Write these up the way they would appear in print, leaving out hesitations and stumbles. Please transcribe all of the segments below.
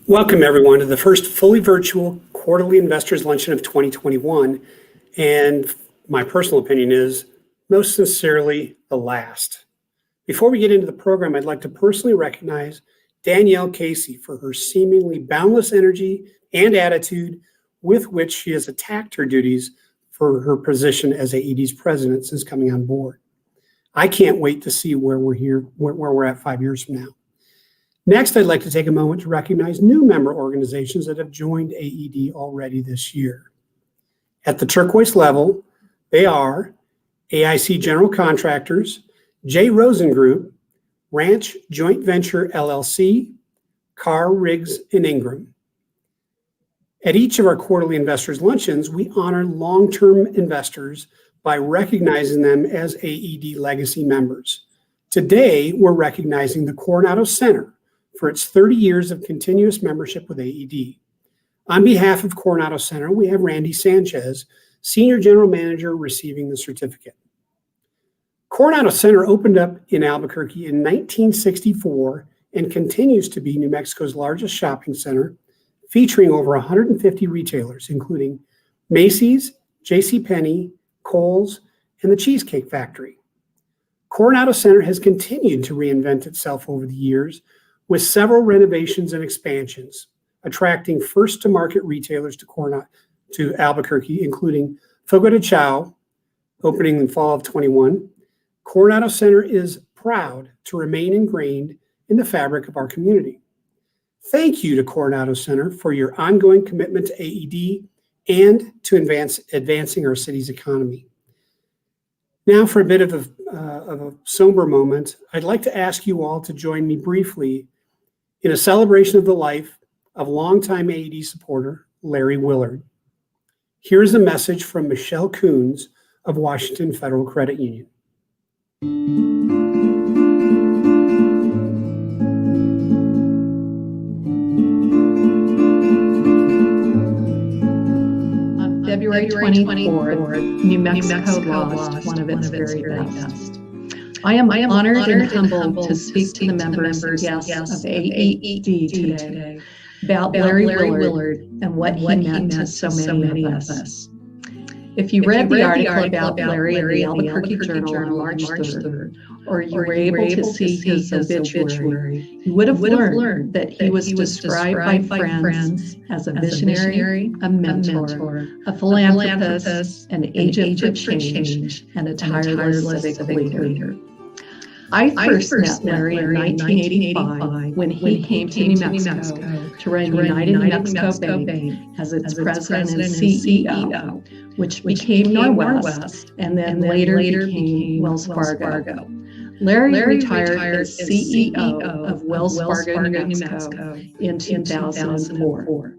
Welcome, everyone, to the first fully virtual quarterly investors luncheon of 2021. And my personal opinion is most sincerely the last. Before we get into the program, I'd like to personally recognize Danielle Casey for her seemingly boundless energy and attitude with which she has attacked her duties for her position as AED's president since coming on board. I can't wait to see where we're at 5 years from now. Next, I'd like to take a moment to recognize new member organizations that have joined AED already this year. At the turquoise level, they are AIC General Contractors, J. Rosen Group, Ranch Joint Venture LLC, Carr, Riggs, and Ingram. At each of our quarterly investors luncheons, we honor long-term investors by recognizing them as AED legacy members. Today, we're recognizing the Coronado Center for its 30 years of continuous membership with AED. On behalf of Coronado Center, we have Randy Sanchez, Senior General Manager, receiving the certificate. Coronado Center opened up in Albuquerque in 1964 and continues to be New Mexico's largest shopping center, featuring over 150 retailers, including Macy's, JCPenney, Kohl's, and the Cheesecake Factory. Coronado Center has continued to reinvent itself over the years, with several renovations and expansions, attracting first-to-market retailers to Albuquerque, including Fogo de Chao, opening in fall of 21. Coronado Center is proud to remain ingrained in the fabric of our community. Thank you to Coronado Center for your ongoing commitment to AED and to advancing our city's economy. Now for a bit of a somber moment, I'd like to ask you all to join me briefly in a celebration of the life of longtime AED supporter Larry Willard. Here's a message from Michelle Coons of Washington Federal Credit Union. On February 24th, New Mexico lost one of its very best. I am honored and humbled to speak to the members and guests of AED today about Larry Willard and what he meant to so many of us. If you read the article about Larry in the Albuquerque Journal on March 3rd, or you were able to see his obituary, you would have learned that he was described by friends as a visionary, a mentor, a philanthropist, an agent for change, and a tireless civic leader. I first met Larry in 1985 when he came to New Mexico to run United New Mexico Bank as its president and CEO, which became Norwest and then later became Wells Fargo. Larry retired as CEO of Wells Fargo, New Mexico in 2004.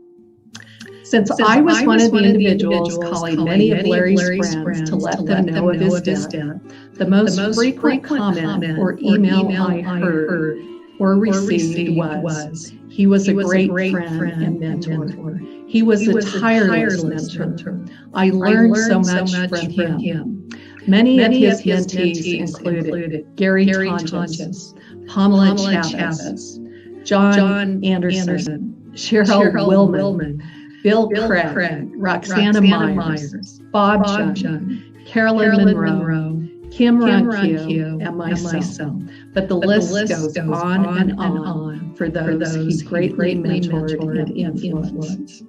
Since I was one of the individuals calling many of Larry's friends to let them know of his death, the most frequent comment or email I heard or received was, "He was a great friend and mentor. He was a tireless mentor. I learned so much from him." Many of his mentees included Gary Tonjes, Pamela Chavez, John Anderson, Cheryl Willman, Bill Craig, Roxanna Myers, Bob Jung, Carolyn Monroe, Kim Ronquillo, and myself. But the list goes on and on for those he greatly mentored and influenced.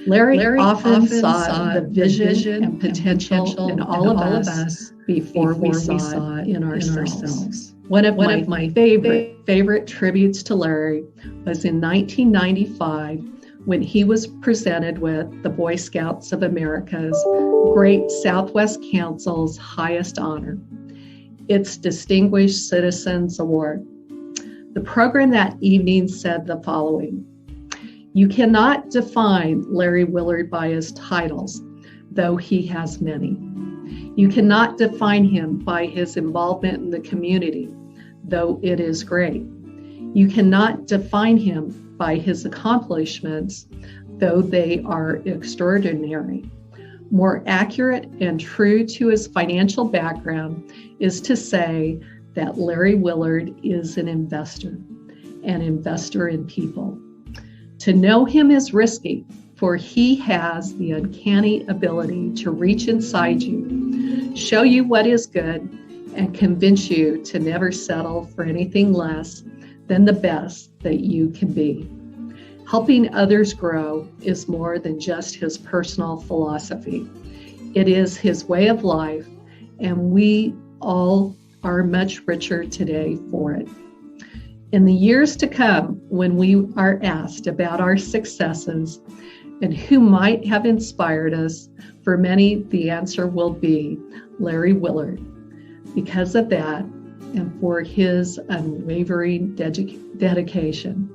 Larry often saw the vision and potential in all of us before we saw it in ourselves. One of my favorite tributes to Larry was in 1995 when he was presented with the Boy Scouts of America's Great Southwest Council's highest honor, its Distinguished Citizens Award. The program that evening said the following: "You cannot define Larry Willard by his titles, though he has many. You cannot define him by his involvement in the community, though it is great. You cannot define him by his accomplishments, though they are extraordinary. More accurate and true to his financial background is to say that Larry Willard is an investor in people. To know him is risky, for he has the uncanny ability to reach inside you, show you what is good, and convince you to never settle for anything less than the best that you can be. Helping others grow is more than just his personal philosophy. It is his way of life, and we all are much richer today for it. In the years to come, when we are asked about our successes and who might have inspired us, for many, the answer will be Larry Willard. Because of that, and for his unwavering dedication.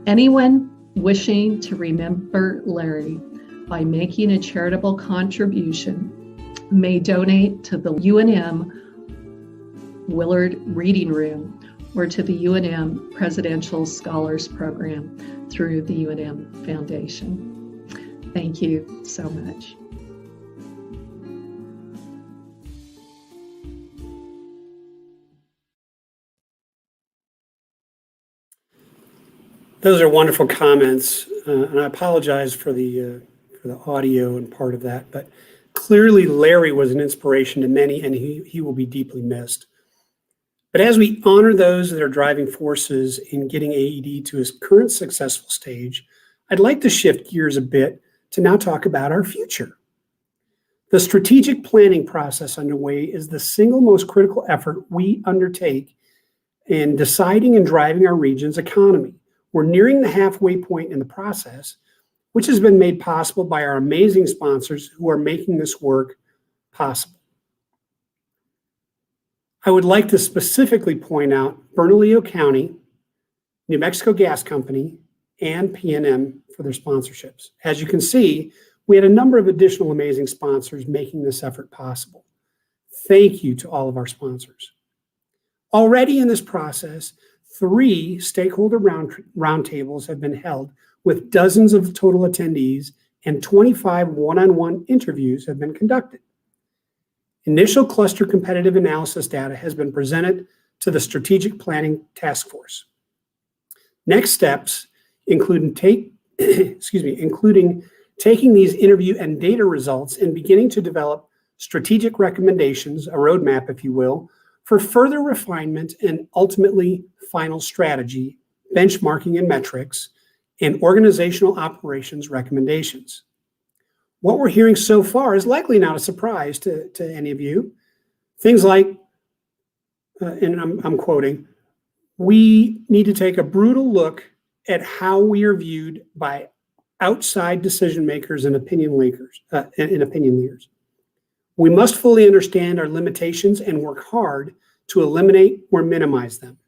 Anyone wishing to remember Larry by making a charitable contribution may donate to the UNM Willard Reading Room or to the UNM Presidential Scholars Program through the UNM Foundation. Thank you so much. Those are wonderful comments, and I apologize for the audio and part of that, but clearly Larry was an inspiration to many, and he will be deeply missed. But as we honor those that are driving forces in getting AED to its current successful stage, I'd like to shift gears a bit to now talk about our future. The strategic planning process underway is the single most critical effort we undertake in deciding and driving our region's economy. We're nearing the halfway point in the process, which has been made possible by our amazing sponsors who are making this work possible. I would like to specifically point out Bernalillo County, New Mexico Gas Company, and PNM for their sponsorships. As you can see, we had a number of additional amazing sponsors making this effort possible. Thank you to all of our sponsors. Already in this process, 3 stakeholder roundtables have been held with dozens of total attendees, and 25 one-on-one interviews have been conducted. Initial cluster competitive analysis data has been presented to the Strategic Planning Task Force. Next steps include including taking these interview and data results and beginning to develop strategic recommendations, a roadmap, if you will, for further refinement and ultimately final strategy, benchmarking and metrics, and organizational operations recommendations. What we're hearing so far is likely not a surprise to any of you. Things like, and I'm quoting, we need to take a brutal look at how we are viewed by outside decision makers and opinion leaders. We must fully understand our limitations and work hard to eliminate or minimize them.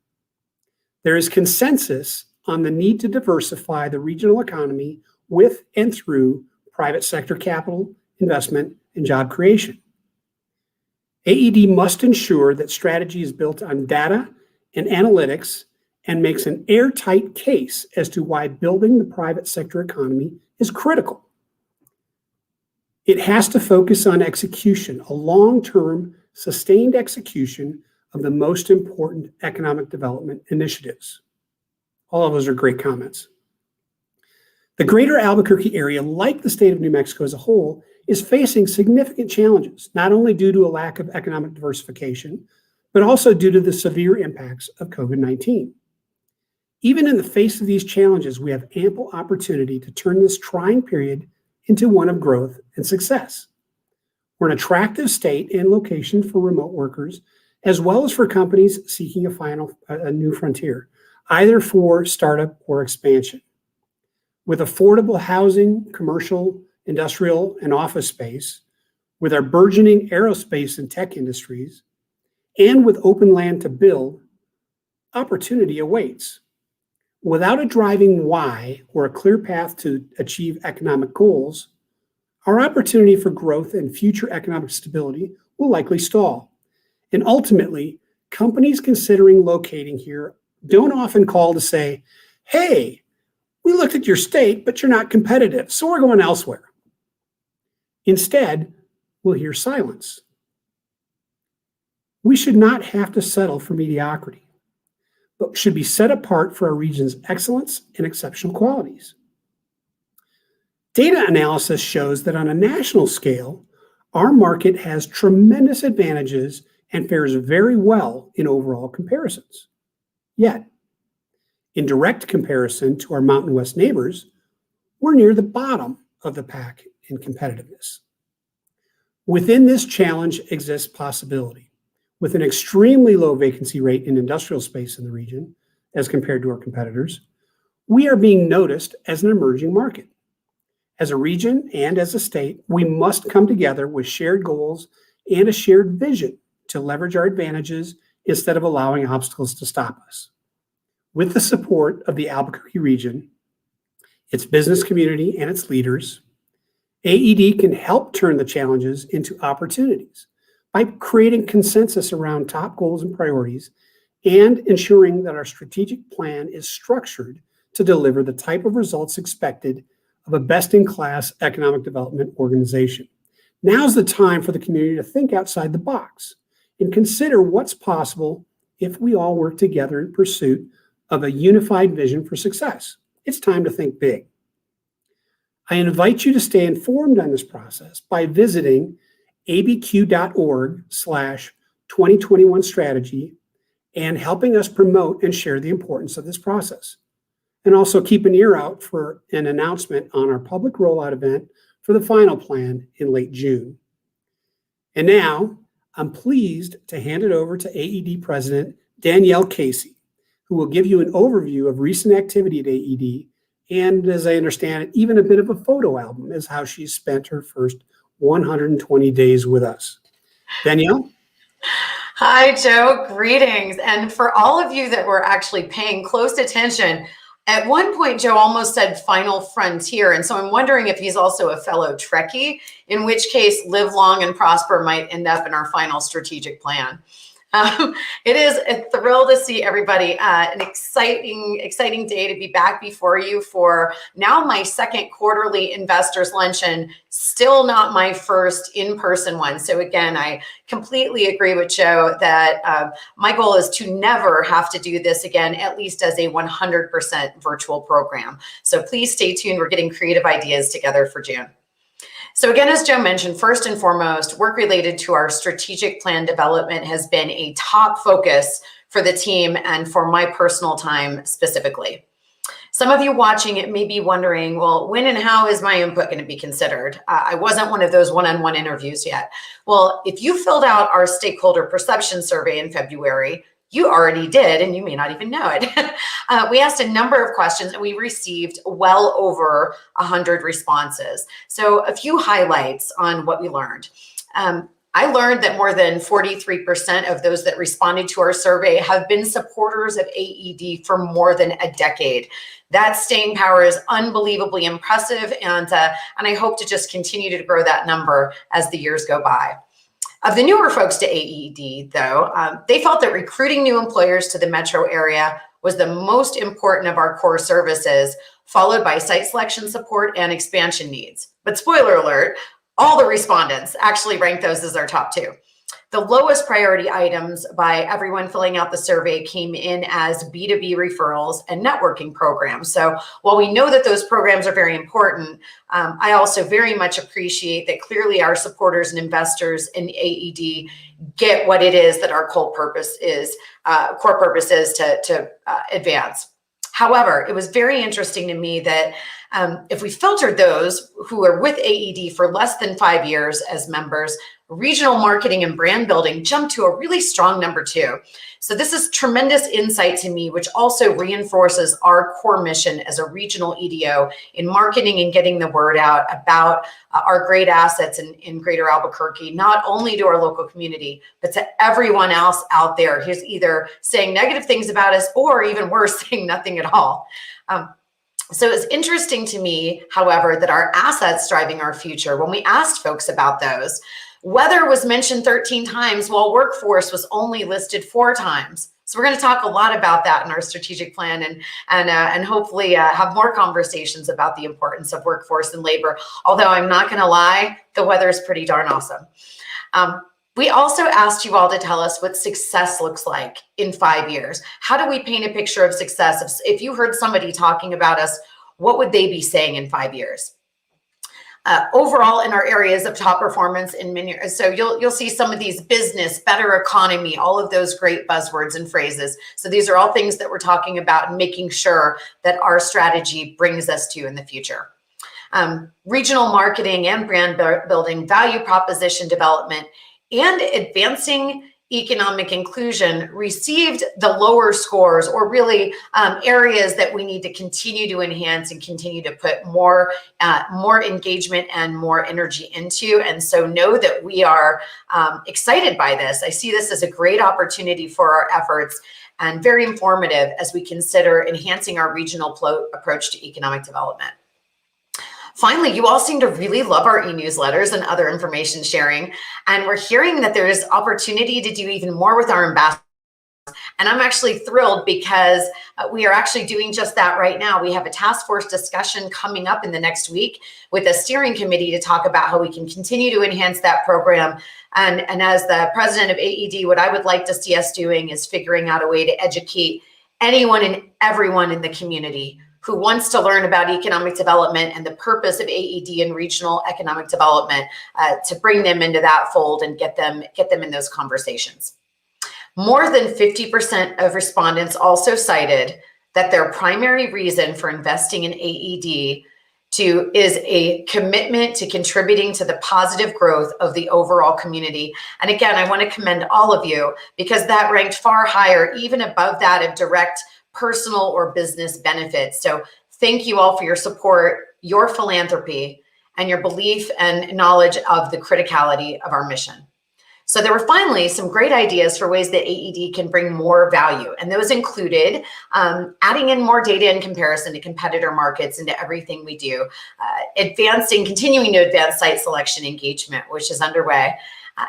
There is consensus on the need to diversify the regional economy with and through private sector capital investment and job creation. AED must ensure that strategy is built on data and analytics and makes an airtight case as to why building the private sector economy is critical. It has to focus on execution, a long-term, sustained execution of the most important economic development initiatives. All of those are great comments. The greater Albuquerque area, like the state of New Mexico as a whole, is facing significant challenges, not only due to a lack of economic diversification, but also due to the severe impacts of COVID-19. Even in the face of these challenges, we have ample opportunity to turn this trying period into one of growth and success. We're an attractive state and location for remote workers, as well as for companies seeking a new frontier, either for startup or expansion. With affordable housing, commercial, industrial, and office space, with our burgeoning aerospace and tech industries, and with open land to build, opportunity awaits. Without a driving why or a clear path to achieve economic goals, our opportunity for growth and future economic stability will likely stall. And ultimately, companies considering locating here don't often call to say, hey, we looked at your state, but you're not competitive, so we're going elsewhere. Instead, we'll hear silence. We should not have to settle for mediocrity. but should be set apart for our region's excellence and exceptional qualities. Data analysis shows that on a national scale, our market has tremendous advantages and fares very well in overall comparisons. Yet, in direct comparison to our Mountain West neighbors, we're near the bottom of the pack in competitiveness. Within this challenge exists possibility. With an extremely low vacancy rate in industrial space in the region, as compared to our competitors, we are being noticed as an emerging market. As a region and as a state, we must come together with shared goals and a shared vision to leverage our advantages instead of allowing obstacles to stop us. With the support of the Albuquerque region, its business community, and its leaders, AED can help turn the challenges into opportunities by creating consensus around top goals and priorities and ensuring that our strategic plan is structured to deliver the type of results expected of a best-in-class economic development organization. Now's the time for the community to think outside the box and consider what's possible if we all work together in pursuit of a unified vision for success. It's time to think big. I invite you to stay informed on this process by visiting abq.org/2021strategy and helping us promote and share the importance of this process. And also keep an ear out for an announcement on our public rollout event for the final plan in late June. And now, I'm pleased to hand it over to AED President Danielle Casey, who will give you an overview of recent activity at AED, and as I understand it, even a bit of a photo album as how she's spent her first 120 days with us. Danielle? Hi, Joe. Greetings. And for all of you that were actually paying close attention, at one point, Joe almost said final frontier. And so I'm wondering if he's also a fellow Trekkie, in which case live long and prosper might end up in our final strategic plan. It is a thrill to see everybody. An exciting day to be back before you for now my second quarterly investors luncheon, still not my first in-person one. So again, I completely agree with Joe that my goal is to never have to do this again, at least as a 100% virtual program. So please stay tuned. We're getting creative ideas together for June. So again, as Joe mentioned, first and foremost, work related to our strategic plan development has been a top focus for the team and for my personal time specifically. Some of you watching it may be wondering, well, when and how is my input going to be considered? I wasn't one of those one-on-one interviews yet. Well, if you filled out our stakeholder perception survey in February, you already did, and you may not even know it. We asked a number of questions and we received well over 100 responses. So a few highlights on what we learned. I learned that more than 43% of those that responded to our survey have been supporters of AED for more than a decade. That staying power is unbelievably impressive, and I hope to just continue to grow that number as the years go by. Of the newer folks to AED, though, they felt that recruiting new employers to the metro area was the most important of our core services, followed by site selection support and expansion needs. But spoiler alert, all the respondents actually ranked those as our top two. The lowest priority items by everyone filling out the survey came in as B2B referrals and networking programs. So while we know that those programs are very important, I also very much appreciate that clearly our supporters and investors in AED get what it is that our core purpose is to advance. However, it was very interesting to me that if we filtered those who are with AED for less than 5 years as members, regional marketing and brand building jumped to a really strong number 2. So this is tremendous insight to me, which also reinforces our core mission as a regional EDO in marketing and getting the word out about our great assets in Greater Albuquerque, not only to our local community, but to everyone else out there who's either saying negative things about us or even worse, saying nothing at all. So it's interesting to me, however, that our assets driving our future, when we asked folks about those, weather was mentioned 13 times while workforce was only listed 4 times. So we're going to talk a lot about that in our strategic plan and hopefully have more conversations about the importance of workforce and labor. Although I'm not going to lie, the weather is pretty darn awesome. We also asked you all to tell us what success looks like in 5 years. How do we paint a picture of success? If you heard somebody talking about us, what would they be saying in 5 years? Overall, in our areas of top performance in many, so you'll see some of these: business, better economy, all of those great buzzwords and phrases. So these are all things that we're talking about and making sure that our strategy brings us to in the future. Regional marketing and brand building, value proposition development, and advancing economic inclusion received the lower scores, or really areas that we need to continue to enhance and continue to put more engagement and more energy into. And so know that we are excited by this. I see this as a great opportunity for our efforts and very informative as we consider enhancing our regional approach to economic development. Finally, you all seem to really love our e-newsletters and other information sharing, and we're hearing that there's opportunity to do even more with our ambassadors. And I'm actually thrilled because we are actually doing just that right now. We have a task force discussion coming up in the next week with a steering committee to talk about how we can continue to enhance that program. And as the president of AED, what I would like to see us doing is figuring out a way to educate anyone and everyone in the community who wants to learn about economic development and the purpose of AED and regional economic development, to bring them into that fold and get them in those conversations. More than 50% of respondents also cited that their primary reason for investing in AED is a commitment to contributing to the positive growth of the overall community. And again, I want to commend all of you, because that ranked far higher, even above that of direct personal or business benefits. So thank you all for your support, your philanthropy, and your belief and knowledge of the criticality of our mission. So there were finally some great ideas for ways that AED can bring more value. And those included adding in more data in comparison to competitor markets into everything we do, continuing to advance site selection engagement, which is underway,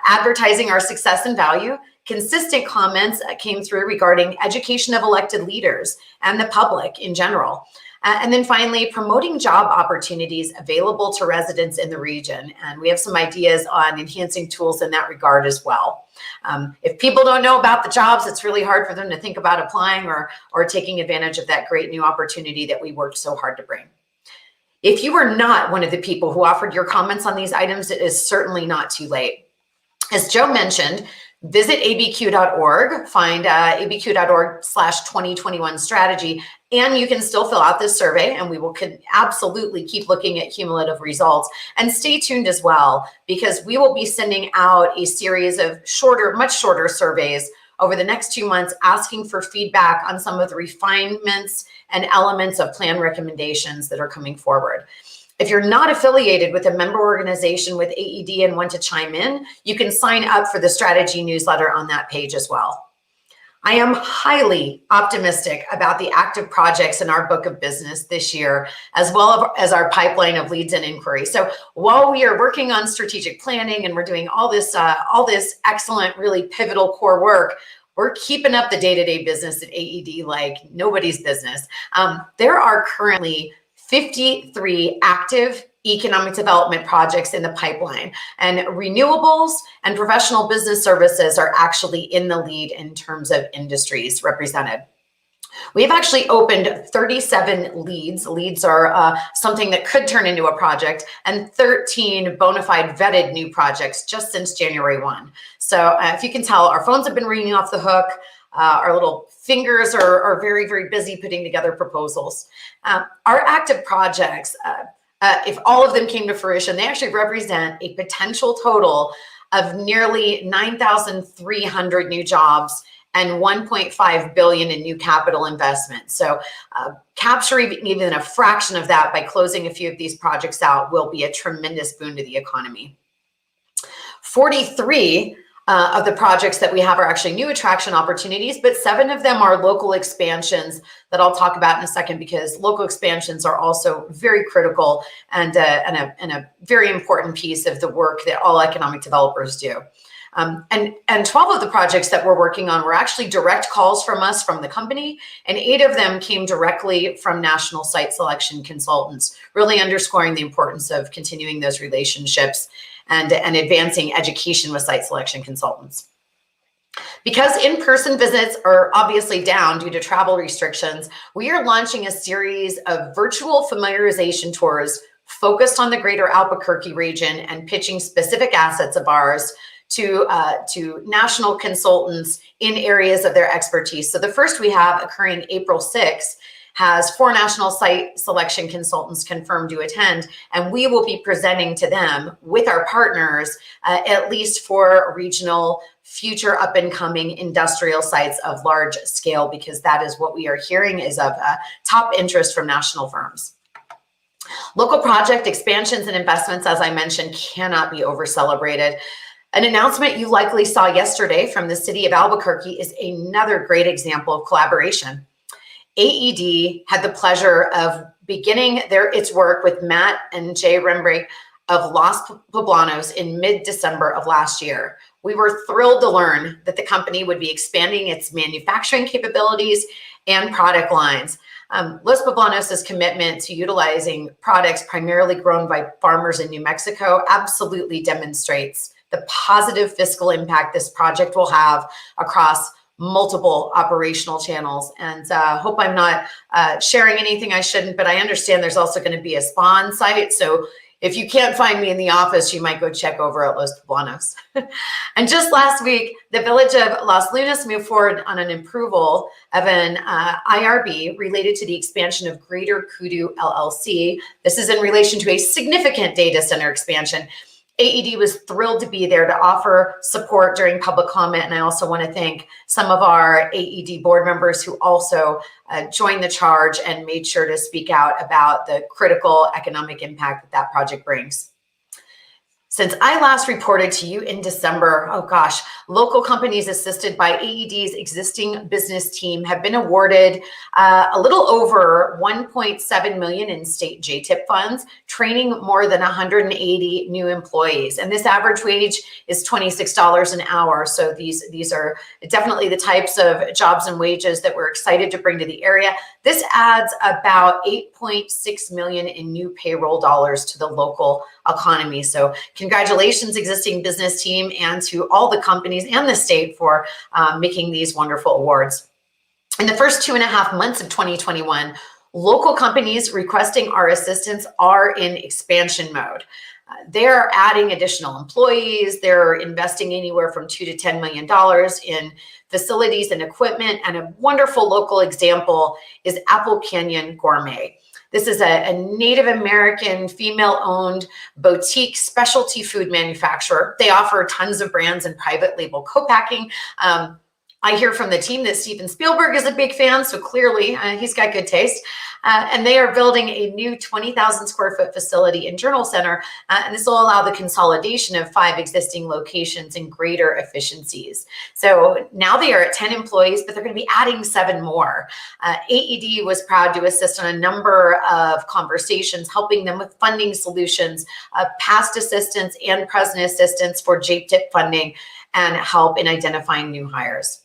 advertising our success and value. Consistent comments came through regarding education of elected leaders and the public in general. And then finally, promoting job opportunities available to residents in the region. And we have some ideas on enhancing tools in that regard as well. If people don't know about the jobs, it's really hard for them to think about applying or taking advantage of that great new opportunity that we worked so hard to bring. If you are not one of the people who offered your comments on these items, it is certainly not too late. As Joe mentioned, visit abq.org, find abq.org/2021 strategy, and you can still fill out this survey, and we will absolutely keep looking at cumulative results. And stay tuned as well, because we will be sending out a series of much shorter surveys over the next 2 months, asking for feedback on some of the refinements and elements of plan recommendations that are coming forward. If you're not affiliated with a member organization with AED and want to chime in, you can sign up for the strategy newsletter on that page as well. I am highly optimistic about the active projects in our book of business this year, as well as our pipeline of leads and inquiries. So while we are working on strategic planning and we're doing all this excellent, really pivotal core work, we're keeping up the day-to-day business at AED like nobody's business. There are currently 53 active economic development projects in the pipeline, and renewables and professional business services are actually in the lead in terms of industries represented. We've actually opened 37 leads. Leads are something that could turn into a project, and 13 bona fide vetted new projects just since January 1. So if you can tell, our phones have been ringing off the hook. Our little fingers are very, very busy putting together proposals. Our active projects, if all of them came to fruition, they actually represent a potential total of nearly 9,300 new jobs and 1.5 billion in new capital investment. So capturing even a fraction of that by closing a few of these projects out will be a tremendous boon to the economy. 43 of the projects that we have are actually new attraction opportunities, but 7 of them are local expansions that I'll talk about in a second, because local expansions are also very critical and a very important piece of the work that all economic developers do. And 12 of the projects that we're working on were actually direct calls from us from the company, and 8 of them came directly from national site selection consultants, really underscoring the importance of continuing those relationships and advancing education with site selection consultants. Because in-person visits are obviously down due to travel restrictions, we are launching a series of virtual familiarization tours focused on the greater Albuquerque region and pitching specific assets of ours to national consultants in areas of their expertise. So the first we have occurring April 6th has 4 national site selection consultants confirmed to attend, and we will be presenting to them with our partners at least 4 regional future up and coming industrial sites of large scale, because that is what we are hearing is of top interest from national firms. Local project expansions and investments, as I mentioned, cannot be over celebrated. An announcement you likely saw yesterday from the city of Albuquerque is another great example of collaboration. AED had the pleasure of beginning its work with Matt and Jay Rembrey of Los Poblanos in mid-December of last year. We were thrilled to learn that the company would be expanding its manufacturing capabilities and product lines. Los Poblanos' commitment to utilizing products primarily grown by farmers in New Mexico absolutely demonstrates the positive fiscal impact this project will have across multiple operational channels. And hope I'm not sharing anything I shouldn't, but I understand there's also going to be a spawn site. So if you can't find me in the office, you might go check over at Los Poblanos. And just last week, the village of Las Lunas moved forward on an approval of an IRB related to the expansion of Greater Kudu LLC. This is in relation to a significant data center expansion. AED was thrilled to be there to offer support during public comment. And I also want to thank some of our AED board members who also joined the charge and made sure to speak out about the critical economic impact that that project brings. Since I last reported to you in December, oh gosh, local companies assisted by AED's existing business team have been awarded a little over $1.7 million in state JTIP funds, training more than 180 new employees. And this average wage is $26 an hour. So these are definitely the types of jobs and wages that we're excited to bring to the area. This adds about $8.6 million in new payroll dollars to the local economy. So congratulations, existing business team, and to all the companies and the state for making these wonderful awards. In the first 2.5 months of 2021, local companies requesting our assistance are in expansion mode. They're adding additional employees. They're investing anywhere from $2 to $10 million in facilities and equipment. And a wonderful local example is Apple Canyon Gourmet. This is a Native American female-owned boutique specialty food manufacturer. They offer tons of brands and private label co-packing. I hear from the team that Steven Spielberg is a big fan, so clearly he's got good taste. And they are building a new 20,000 square foot facility in Journal Center, and this will allow the consolidation of 5 existing locations and greater efficiencies. So now they are at 10 employees, but they're going to be adding 7 more. AED was proud to assist on a number of conversations, helping them with funding solutions, past assistance and present assistance for JTIP funding, and help in identifying new hires.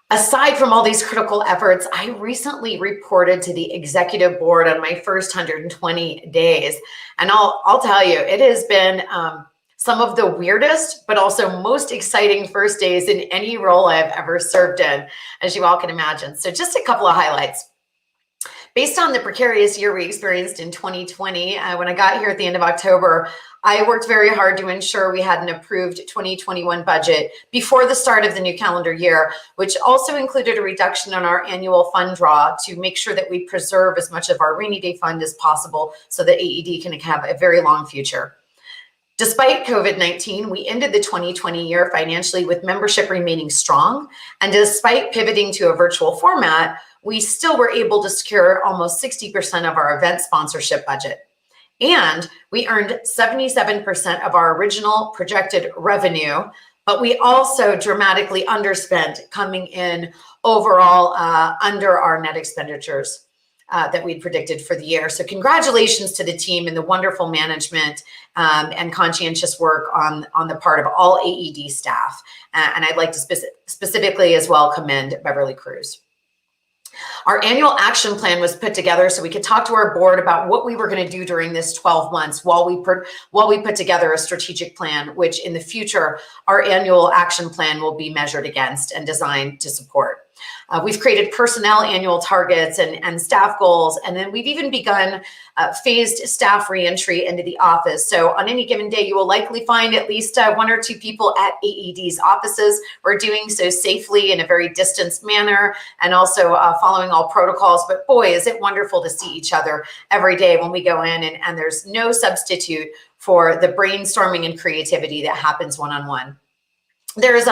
Aside from all these critical efforts, I recently reported to the executive board on my first 120 days. And I'll tell you, it has been some of the weirdest, but also most exciting first days in any role I've ever served in, as you all can imagine. So just a couple of highlights. Based on the precarious year we experienced in 2020, when I got here at the end of October, I worked very hard to ensure we had an approved 2021 budget before the start of the new calendar year, which also included a reduction in our annual fund draw to make sure that we preserve as much of our rainy day fund as possible so that AED can have a very long future. Despite COVID-19, we ended the 2020 year financially with membership remaining strong. And despite pivoting to a virtual format, we still were able to secure almost 60% of our event sponsorship budget. And we earned 77% of our original projected revenue, but we also dramatically underspent, coming in overall under our net expenditures. that we'd predicted for the year. So congratulations to the team and the wonderful management and conscientious work on the part of all AED staff. And I'd like to specifically as well commend Beverly Cruz. Our annual action plan was put together so we could talk to our board about what we were going to do during this 12 months while we put together a strategic plan, which in the future, our annual action plan will be measured against and designed to support. We've created personnel annual targets and staff goals, and then we've even begun phased staff reentry into the office. So on any given day, you will likely find at least 1 or 2 people at AED's offices. We're doing so safely in a very distanced manner and also following all protocols. But boy, is it wonderful to see each other every day when we go in, and there's no substitute for the brainstorming and creativity that happens one-on-one. There's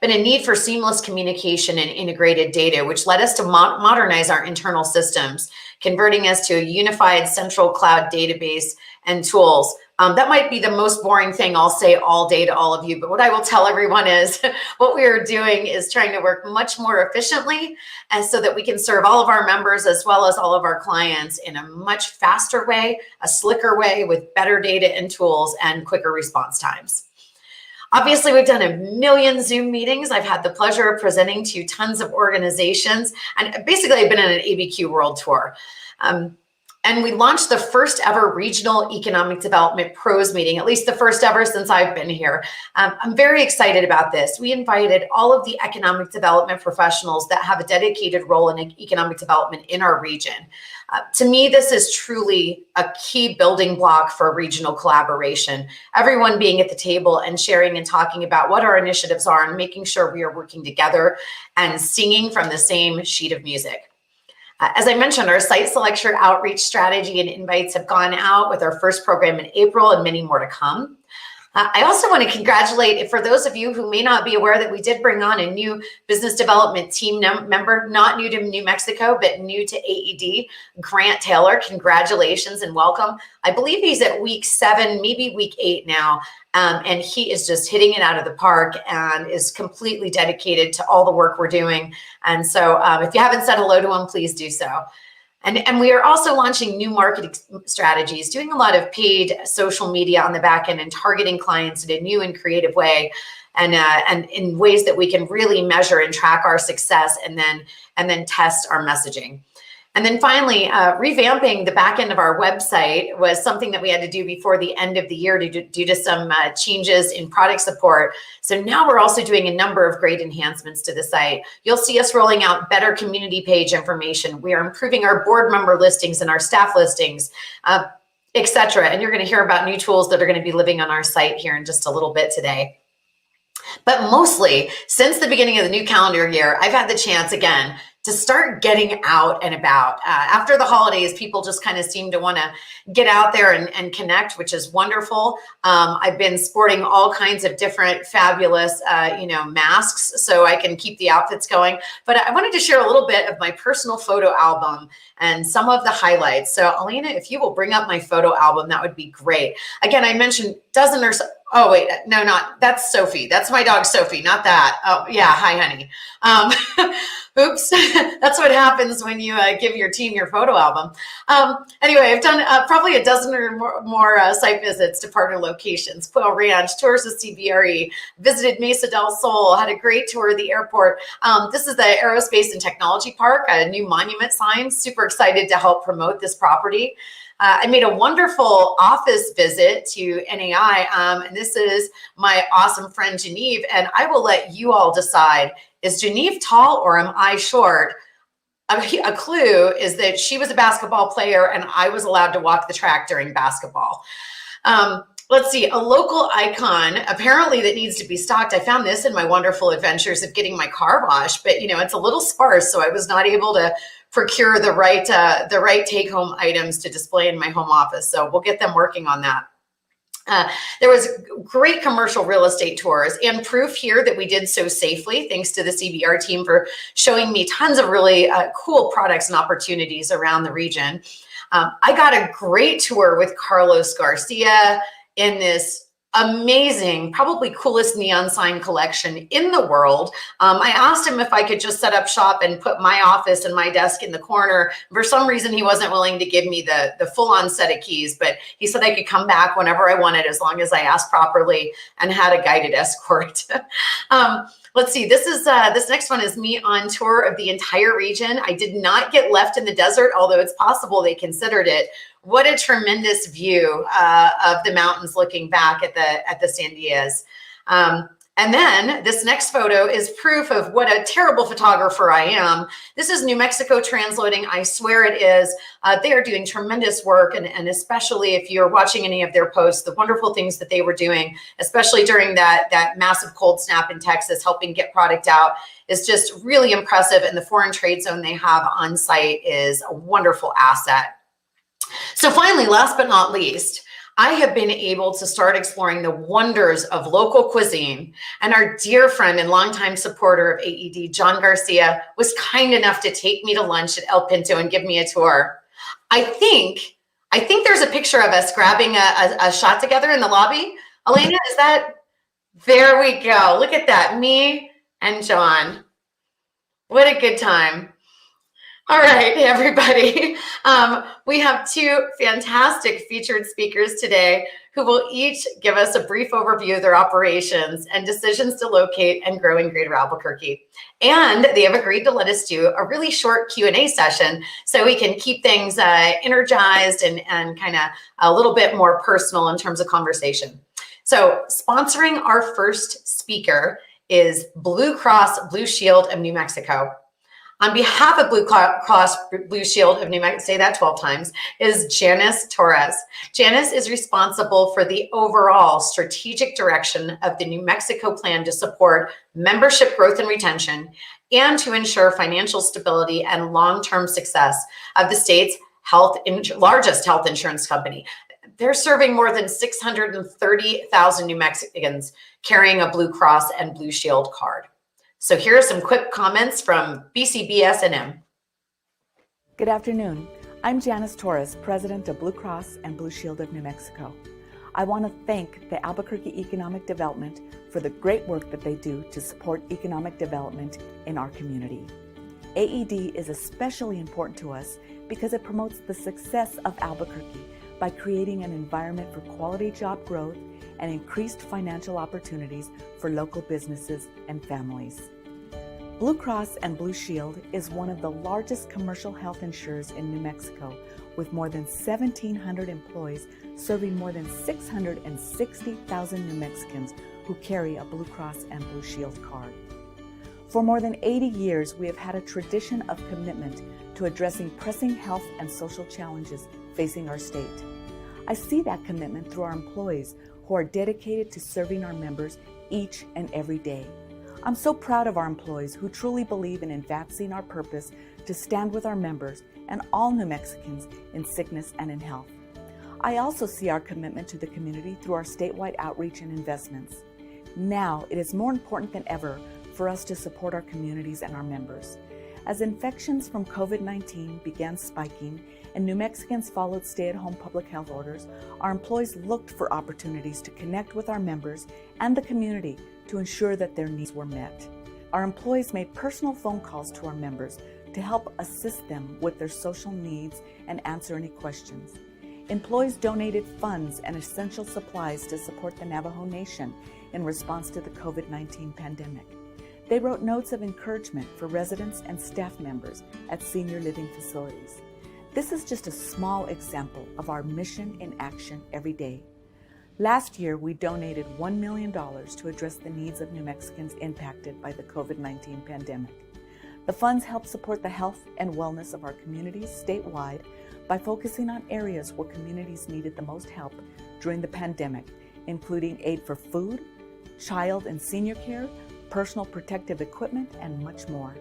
been a need for seamless communication and integrated data, which led us to modernize our internal systems, converting us to a unified central cloud database and tools. That might be the most boring thing I'll say all day to all of you, but what I will tell everyone is what we are doing is trying to work much more efficiently, and so that we can serve all of our members as well as all of our clients in a much faster way, a slicker way with better data and tools and quicker response times. Obviously, we've done a million Zoom meetings. I've had the pleasure of presenting to tons of organizations, and basically I've been on an ABQ world tour. And we launched the first ever regional economic development pros meeting, at least the first ever since I've been here. I'm very excited about this. We invited all of the economic development professionals that have a dedicated role in economic development in our region. To me, this is truly a key building block for regional collaboration. Everyone being at the table and sharing and talking about what our initiatives are and making sure we are working together and singing from the same sheet of music. As I mentioned, our site selection outreach strategy and invites have gone out with our first program in April and many more to come. I also want to congratulate, for those of you who may not be aware, that we did bring on a new business development team member, not new to New Mexico, but new to AED, Grant Taylor. Congratulations and welcome. I believe he's at week 7, maybe week 8 now. And he is just hitting it out of the park and is completely dedicated to all the work we're doing. And so if you haven't said hello to him, please do so. And we are also launching new marketing strategies, doing a lot of paid social media on the back end and targeting clients in a new and creative way, and in ways that we can really measure and track our success and then test our messaging. And then finally, revamping the back end of our website was something that we had to do before the end of the year due to some changes in product support. So now we're also doing a number of great enhancements to the site. You'll see us rolling out better community page information. We are improving our board member listings and our staff listings, et cetera. And you're going to hear about new tools that are going to be living on our site here in just a little bit today. But mostly, since the beginning of the new calendar year, I've had the chance again to start getting out and about. After the holidays, people just kind of seem to want to get out there and connect, which is wonderful. I've been sporting all kinds of different fabulous, masks so I can keep the outfits going. But I wanted to share a little bit of my personal photo album and some of the highlights. So Elena, if you will bring up my photo album, that would be great. Again, I mentioned dozen or so. Oh, wait, no, that's Sophie. That's my dog, Sophie, not that. Oh, yeah, hi, honey. Oops, that's what happens when you give your team your photo album. Anyway, I've done probably a dozen or more site visits to partner locations, Quail Ranch, tours of CBRE, visited Mesa del Sol, had a great tour of the airport. This is the Aerospace and Technology Park, a new monument sign. Super excited to help promote this property. I made a wonderful office visit to NAI, and this is my awesome friend Genevieve, and I will let you all decide, is Genevieve tall or am I short? A clue is that she was a basketball player and I was allowed to walk the track during basketball. Let's see, a local icon, apparently that needs to be stocked. I found this in my wonderful adventures of getting my car washed, but it's a little sparse, so I was not able to procure the right take-home items to display in my home office. So we'll get them working on that. There was great commercial real estate tours and proof here that we did so safely, thanks to the CBR team for showing me tons of really cool products and opportunities around the region. I got a great tour with Carlos Garcia in this amazing, probably coolest neon sign collection in the world. I asked him if I could just set up shop and put my office and my desk in the corner. For some reason, he wasn't willing to give me the full-on set of keys, but he said I could come back whenever I wanted as long as I asked properly and had a guided escort. Let's see, this next one is me on tour of the entire region. I did not get left in the desert, although it's possible they considered it. What a tremendous view of the mountains looking back at the Sandias. And then this next photo is proof of what a terrible photographer I am. This is New Mexico Transloading. I swear it is. They are doing tremendous work, and especially if you're watching any of their posts, the wonderful things that they were doing, especially during that massive cold snap in Texas, helping get product out, is just really impressive. And the foreign trade zone they have on site is a wonderful asset. So finally, last but not least, I have been able to start exploring the wonders of local cuisine, and our dear friend and longtime supporter of AED, John Garcia, was kind enough to take me to lunch at El Pinto and give me a tour. I think there's a picture of us grabbing a shot together in the lobby. Elena, is that? There we go. Look at that, me and John. What a good time. All right, everybody. We have two fantastic featured speakers today who will each give us a brief overview of their operations and decisions to locate and grow in Greater Albuquerque. And they have agreed to let us do a really short Q&A session so we can keep things energized and kind of a little bit more personal in terms of conversation. So sponsoring our first speaker is Blue Cross Blue Shield of New Mexico. On behalf of Blue Cross Blue Shield of New Mexico, say that 12 times, is Janice Torres. Janice is responsible for the overall strategic direction of the New Mexico plan to support membership growth and retention and to ensure financial stability and long-term success of the state's largest health insurance company. They're serving more than 630,000 New Mexicans carrying a Blue Cross and Blue Shield card. So here are some quick comments from BCBS&M. Good afternoon. I'm Janice Torres, President of Blue Cross and Blue Shield of New Mexico. I want to thank the Albuquerque Economic Development for the great work that they do to support economic development in our community. AED is especially important to us because it promotes the success of Albuquerque by creating an environment for quality job growth and increased financial opportunities for local businesses and families. Blue Cross and Blue Shield is one of the largest commercial health insurers in New Mexico, with more than 1,700 employees serving more than 660,000 New Mexicans who carry a Blue Cross and Blue Shield card. For more than 80 years, we have had a tradition of commitment to addressing pressing health and social challenges facing our state. I see that commitment through our employees who are dedicated to serving our members each and every day. I'm so proud of our employees who truly believe in advancing our purpose to stand with our members and all New Mexicans in sickness and in health. I also see our commitment to the community through our statewide outreach and investments. Now, it is more important than ever for us to support our communities and our members. As infections from COVID-19 began spiking and New Mexicans followed stay-at-home public health orders, our employees looked for opportunities to connect with our members and the community to ensure that their needs were met. Our employees made personal phone calls to our members to help assist them with their social needs and answer any questions. Employees donated funds and essential supplies to support the Navajo Nation in response to the COVID-19 pandemic. They wrote notes of encouragement for residents and staff members at senior living facilities. This is just a small example of our mission in action every day. Last year, we donated $1 million to address the needs of New Mexicans impacted by the COVID-19 pandemic. The funds help support the health and wellness of our communities statewide by focusing on areas where communities needed the most help during the pandemic, including aid for food, child and senior care, personal protective equipment, and much more.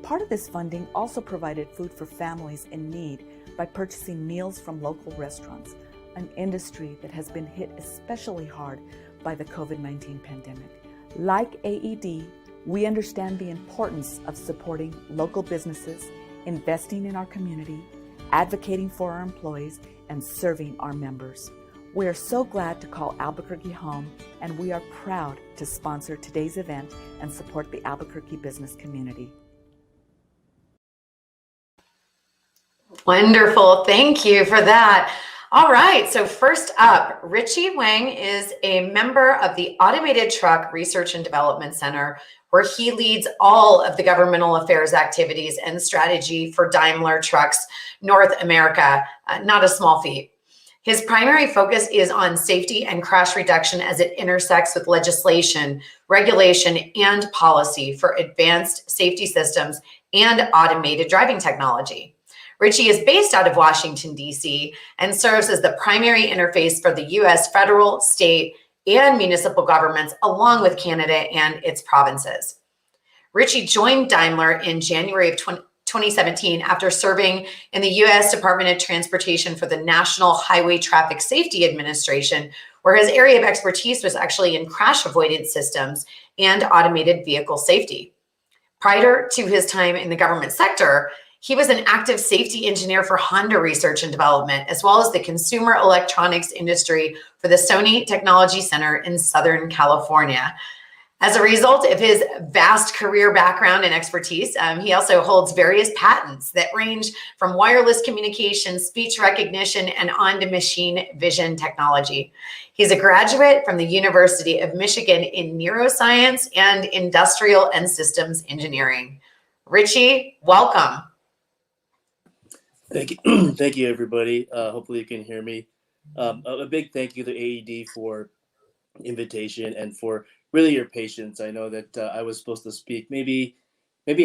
Part of this funding also provided food for families in need by purchasing meals from local restaurants, an industry that has been hit especially hard by the COVID-19 pandemic. Like AED, we understand the importance of supporting local businesses, investing in our community, advocating for our employees, and serving our members. We are so glad to call Albuquerque home, and we are proud to sponsor today's event and support the Albuquerque business community. Wonderful. Thank you for that. All right. So first up, Richie Wang is a member of the Automated Truck Research and Development Center, where he leads all of the governmental affairs activities and strategy for Daimler Trucks North America. Not a small feat. His primary focus is on safety and crash reduction as it intersects with legislation, regulation, and policy for advanced safety systems and automated driving technology. Richie is based out of Washington, D.C., and serves as the primary interface for the U.S. federal, state, and municipal governments, along with Canada and its provinces. Richie joined Daimler in January of 2017 after serving in the U.S. Department of Transportation for the National Highway Traffic Safety Administration, where his area of expertise was actually in crash avoidance systems and automated vehicle safety. Prior to his time in the government sector, he was an active safety engineer for Honda Research and Development, as well as the consumer electronics industry for the Sony Technology Center in Southern California. As a result of his vast career background and expertise, he also holds various patents that range from wireless communication, speech recognition, and on-to-machine vision technology. He's a graduate from the University of Michigan in neuroscience and industrial and systems engineering. Richie, welcome. Thank you. Thank you, everybody. Hopefully you can hear me. A big thank you to AED for the invitation and for really your patience. I know that I was supposed to speak maybe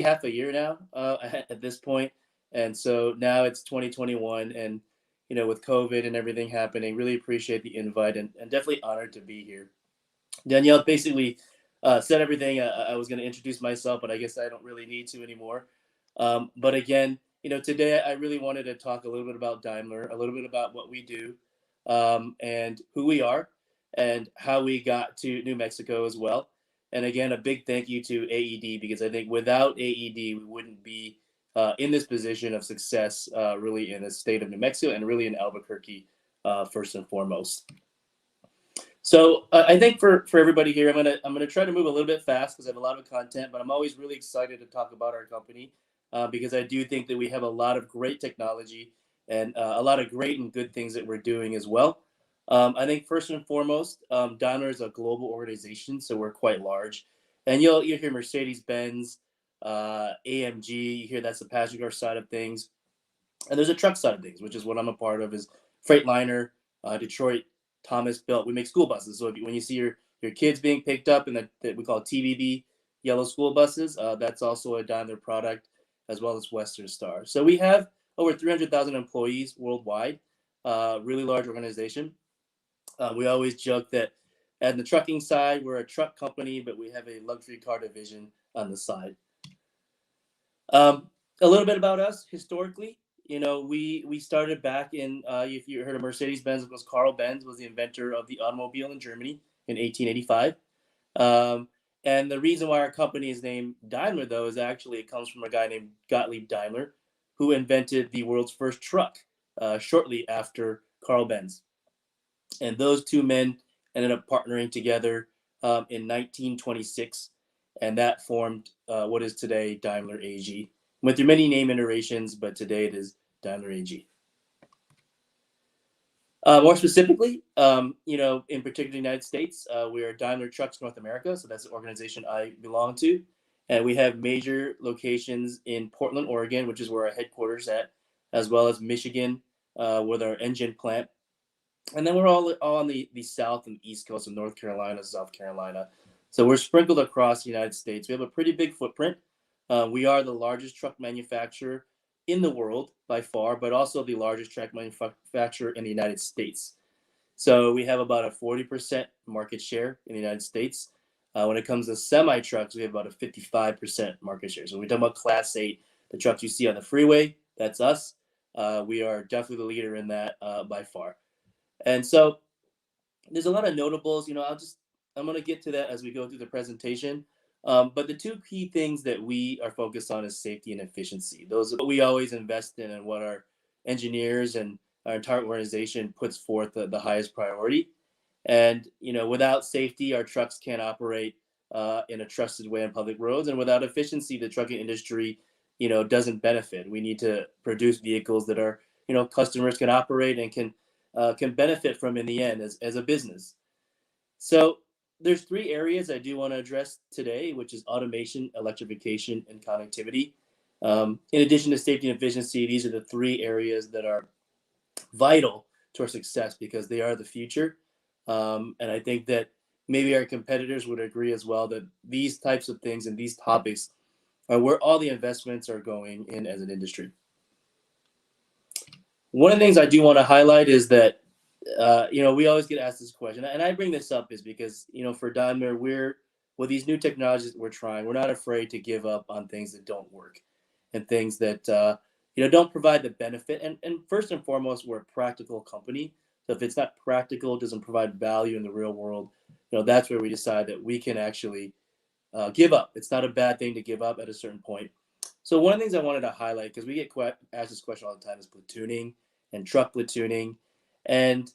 half a year now at this point. And so now it's 2021 and, with COVID and everything happening, really appreciate the invite and definitely honored to be here. Danielle basically said everything. I was going to introduce myself, but I guess I don't really need to anymore. But again, today I really wanted to talk a little bit about Daimler, a little bit about what we do, and who we are, and how we got to New Mexico as well. And again, a big thank you to AED, because I think without AED, we wouldn't be in this position of success, really in the state of New Mexico and really in Albuquerque, first and foremost. So I think for everybody here, I'm gonna try to move a little bit fast because I have a lot of content, but I'm always really excited to talk about our company. Because I do think that we have a lot of great technology and a lot of great and good things that we're doing as well. I think first and foremost, Daimler is a global organization, so we're quite large. And you'll hear Mercedes-Benz, AMG, you hear that's the passenger car side of things. And there's a truck side of things, which is what I'm a part of, is Freightliner, Detroit, Thomas Built. We make school buses. So when you see your kids being picked up in that we call TBB, yellow school buses, that's also a Daimler product, as well as Western Star. So we have over 300,000 employees worldwide, really large organization. We always joke that at the trucking side, we're a truck company, but we have a luxury car division on the side. A little bit about us historically. We started back in, if you heard of Mercedes-Benz, it was Carl Benz was the inventor of the automobile in Germany in 1885. And the reason why our company is named Daimler, though, is actually it comes from a guy named Gottlieb Daimler, who invented the world's first truck shortly after Carl Benz. And those two men ended up partnering together in 1926, and that formed what is today Daimler AG. Went through many name iterations, but today it is Daimler AG. More specifically, in particular the United States, we are Daimler Trucks North America, so that's the organization I belong to. And we have major locations in Portland, Oregon, which is where our headquarters at, as well as Michigan, with our engine plant. And then we're all on the south and east coast of North Carolina, South Carolina. So we're sprinkled across the United States. We have a pretty big footprint. We are the largest truck manufacturer in the world by far, but also the largest truck manufacturer in the United States. So we have about a 40% market share in the United States. When it comes to semi-trucks, we have about a 55% market share. So we're talking about Class 8, the trucks you see on the freeway, that's us. We are definitely the leader in that by far. And so there's a lot of notables, I'm going to get to that as we go through the presentation. But the two key things that we are focused on is safety and efficiency. Those are what we always invest in and what our engineers and our entire organization puts forth the highest priority. And without safety, our trucks can't operate in a trusted way on public roads, and without efficiency, the trucking industry, doesn't benefit. We need to produce vehicles that are, customers can operate and can benefit from in the end as a business. So there's three areas I do want to address today, which is automation, electrification, and connectivity. In addition to safety and efficiency, these are the three areas that are vital to our success because they are the future. And I think that maybe our competitors would agree as well that these types of things and these topics are where all the investments are going in as an industry. One of the things I do want to highlight is that, we always get asked this question, and I bring this up is because, for Daimler, with these new technologies that we're trying, we're not afraid to give up on things that don't work and things that, don't provide the benefit. And first and foremost, we're a practical company. So if it's not practical, it doesn't provide value in the real world, that's where we decide that we can actually give up. It's not a bad thing to give up at a certain point. So one of the things I wanted to highlight, because we get asked this question all the time, is platooning and truck platooning. And,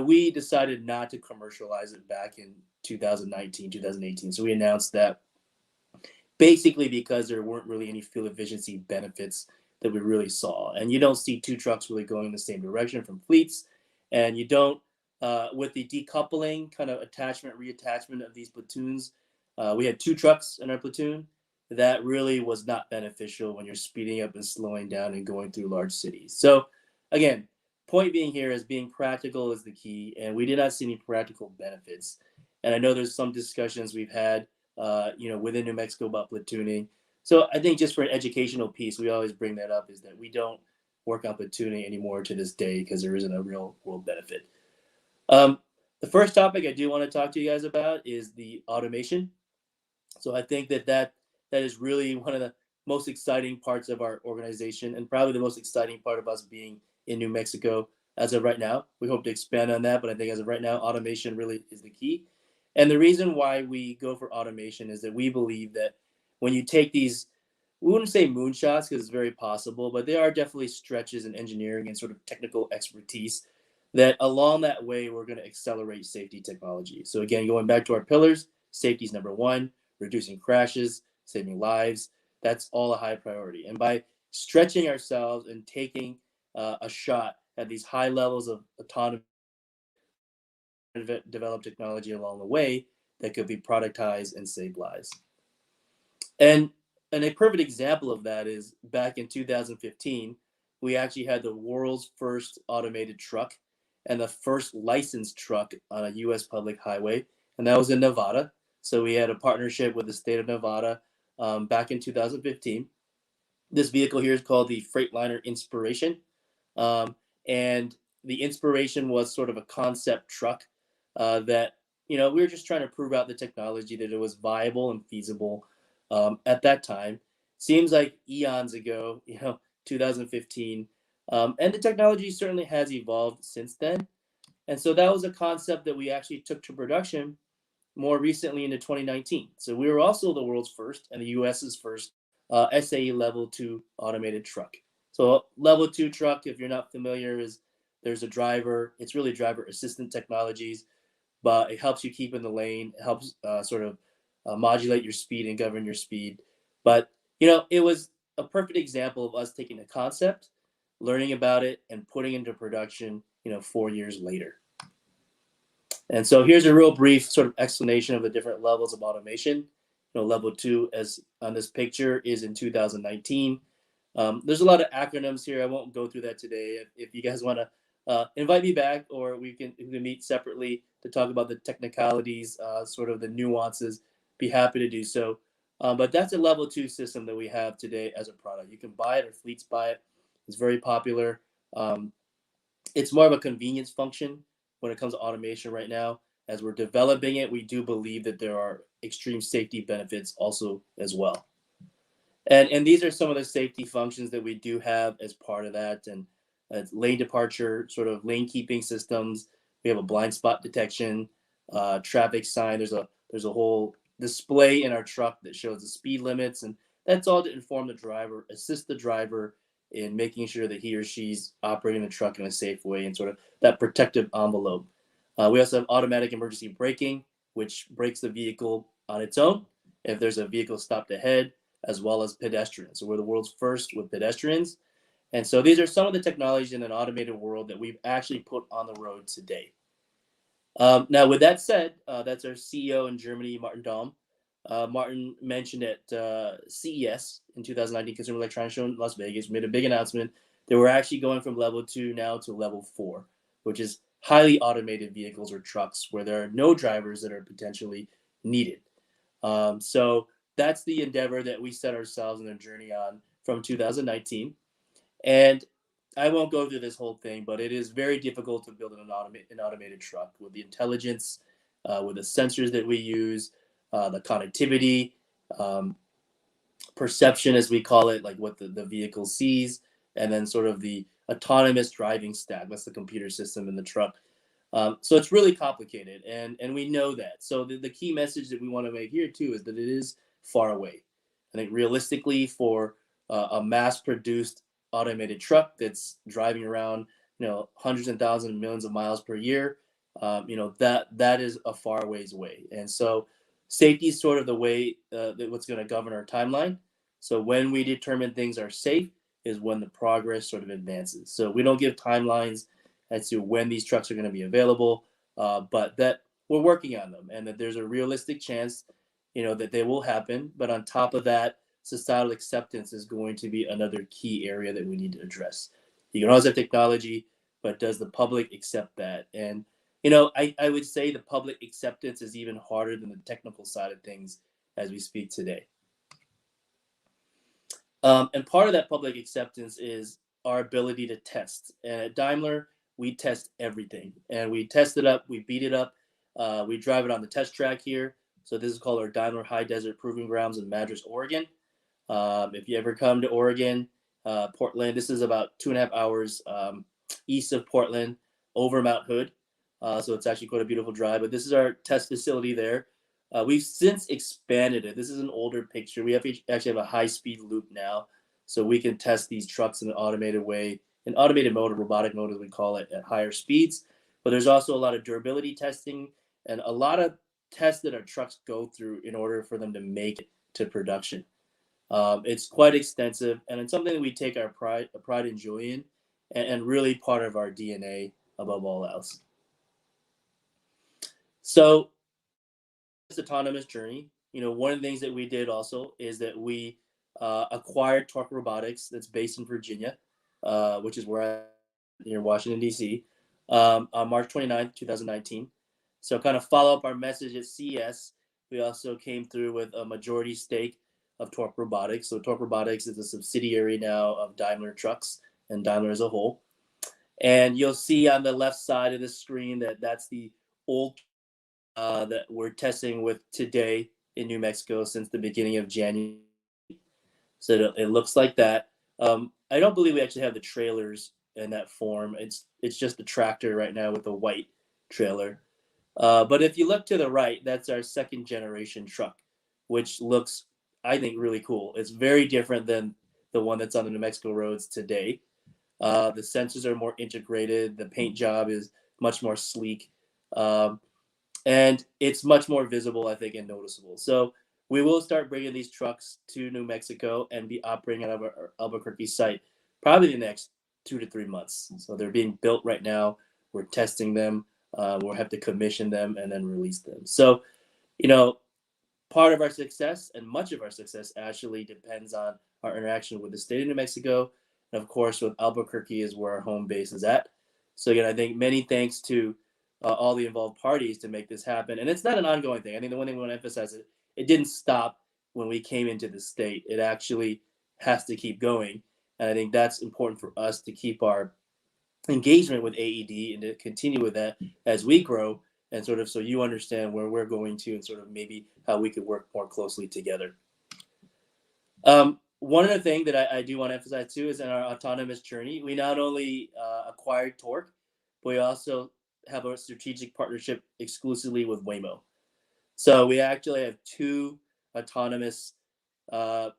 we decided not to commercialize it back in 2019, 2018. So we announced that basically because there weren't really any fuel efficiency benefits that we really saw. And you don't see two trucks really going in the same direction from fleets. And you don't, with the decoupling kind of attachment, reattachment of these platoons, we had two trucks in our platoon. That really was not beneficial when you're speeding up and slowing down and going through large cities. So again, point being here is being practical is the key, and we did not see any practical benefits. And I know there's some discussions we've had, within New Mexico about platooning. So I think just for an educational piece, we always bring that up, is that we don't work on platooning anymore to this day because there isn't a real world benefit. The first topic I do want to talk to you guys about is the automation. So I think that is really one of the most exciting parts of our organization, and probably the most exciting part of us being in New Mexico as of right now. We hope to expand on that, but I think as of right now, automation really is the key. And the reason why we go for automation is that we believe that when you take these, we wouldn't say moonshots because it's very possible, but there are definitely stretches in engineering and sort of technical expertise that along that way, we're going to accelerate safety technology. So again, going back to our pillars, safety is number one, reducing crashes, saving lives. That's all a high priority. And by stretching ourselves and taking a shot at these high levels of autonomy, develop technology along the way that could be productized and save lives. And a perfect example of that is back in 2015, we actually had the world's first automated truck and the first licensed truck on a U.S. public highway, and that was in Nevada. So we had a partnership with the state of Nevada back in 2015. This vehicle here is called the Freightliner Inspiration. And the Inspiration was sort of a concept truck that, we were just trying to prove out the technology, that it was viable and feasible at that time. Seems like eons ago, 2015. And the technology certainly has evolved since then. And so that was a concept that we actually took to production more recently into 2019. So we were also the world's first and the US's first SAE level 2 automated truck. So level 2 truck, if you're not familiar, is there's a driver. It's really driver assistant technologies, but it helps you keep in the lane. It helps modulate your speed and govern your speed. But, it was a perfect example of us taking a concept, learning about it, and putting into production, 4 years later. And so here's a real brief sort of explanation of the different levels of automation. Level 2, as on this picture, is in 2019. There's a lot of acronyms here. I won't go through that today. If you guys want to invite me back, or we can meet separately to talk about the technicalities, sort of the nuances, be happy to do so. But that's a level 2 system that we have today as a product. You can buy it, or fleets buy it. It's very popular. It's more of a convenience function when it comes to automation right now. As we're developing it, we do believe that there are extreme safety benefits also as well. And these are some of the safety functions that we do have as part of that. And lane departure, sort of lane keeping systems. We have a blind spot detection, traffic sign. There's a whole display in our truck that shows the speed limits, and that's all to inform the driver, assist the driver in making sure that he or she's operating the truck in a safe way and sort of that protective envelope. We also have automatic emergency braking, which brakes the vehicle on its own if there's a vehicle stopped ahead, as well as pedestrians. So we're the world's first with pedestrians. And so these are some of the technologies in an automated world that we've actually put on the road today. Now, with that said, that's our CEO in Germany, Martin Daum. Martin mentioned at CES in 2019, Consumer Electronics Show in Las Vegas, made a big announcement that we're actually going from level 2 now to level 4, which is highly automated vehicles or trucks where there are no drivers that are potentially needed. So that's the endeavor that we set ourselves in a journey on from 2019. And I won't go through this whole thing, but it is very difficult to build an automated truck with the intelligence, with the sensors that we use, the connectivity, perception, as we call it, like what the vehicle sees, and then sort of the autonomous driving stack. That's the computer system in the truck. So it's really complicated, and we know that. So the key message that we want to make here too is that it is far away. I think realistically, for a mass-produced automated truck that's driving around, hundreds and thousands, millions of miles per year, that is a far ways away. And so safety is sort of the way that what's going to govern our timeline. So when we determine things are safe is when the progress sort of advances. So we don't give timelines as to when these trucks are going to be available, but that we're working on them and that there's a realistic chance, that they will happen. But on top of that, societal acceptance is going to be another key area that we need to address. You can always have technology, but does the public accept that? And, I would say the public acceptance is even harder than the technical side of things as we speak today. And part of that public acceptance is our ability to test. And at Daimler, we test everything. And we test it up, we beat it up, we drive it on the test track here. So this is called our Daimler High Desert Proving Grounds in Madras, Oregon. If you ever come to Oregon, Portland, this is about 2.5 hours east of Portland, over Mount Hood. So it's actually quite a beautiful drive. But this is our test facility there. We've since expanded it. This is an older picture. We actually have a high-speed loop now, so we can test these trucks in an automated way, an automated mode, or robotic mode as we call it, at higher speeds. But there's also a lot of durability testing and a lot of tests that our trucks go through in order for them to make it to production. It's quite extensive, and it's something that we take our pride and joy in, and really part of our DNA above all else. So this autonomous journey, one of the things that we did also is that we acquired Torque Robotics that's based in Virginia, which is where I'm near Washington, D.C., on March 29th, 2019. So kind of follow up our message at CES, we also came through with a majority stake of Torque Robotics. So Torque Robotics is a subsidiary now of Daimler Trucks and Daimler as a whole. And you'll see on the left side of the screen that that's the old that we're testing with today in New Mexico since the beginning of January. So it looks like that. I don't believe we actually have the trailers in that form. It's just the tractor right now with a white trailer. But if you look to the right, that's our second generation truck, which looks, I think, really cool. It's very different than the one that's on the New Mexico roads today. The sensors are more integrated. The paint job is much more sleek. And it's much more visible, I think, and noticeable. So we will start bringing these trucks to New Mexico and be operating out of our Albuquerque site probably the next 2 to 3 months. So they're being built right now. We're testing them. We'll have to commission them and then release them. So, part of our success and much of our success actually depends on our interaction with the state of New Mexico. And of course, with Albuquerque is where our home base is at. So again, I think many thanks to all the involved parties to make this happen. And it's not an ongoing thing. I think the one thing we want to emphasize is it didn't stop when we came into the state. It actually has to keep going. And I think that's important for us to keep our engagement with AED and to continue with that as we grow, and sort of so you understand where we're going to and sort of maybe how we could work more closely together. One other thing that I do want to emphasize too is in our autonomous journey, we not only acquired Torque, but we also have a strategic partnership exclusively with Waymo. So we actually have 2 autonomous, I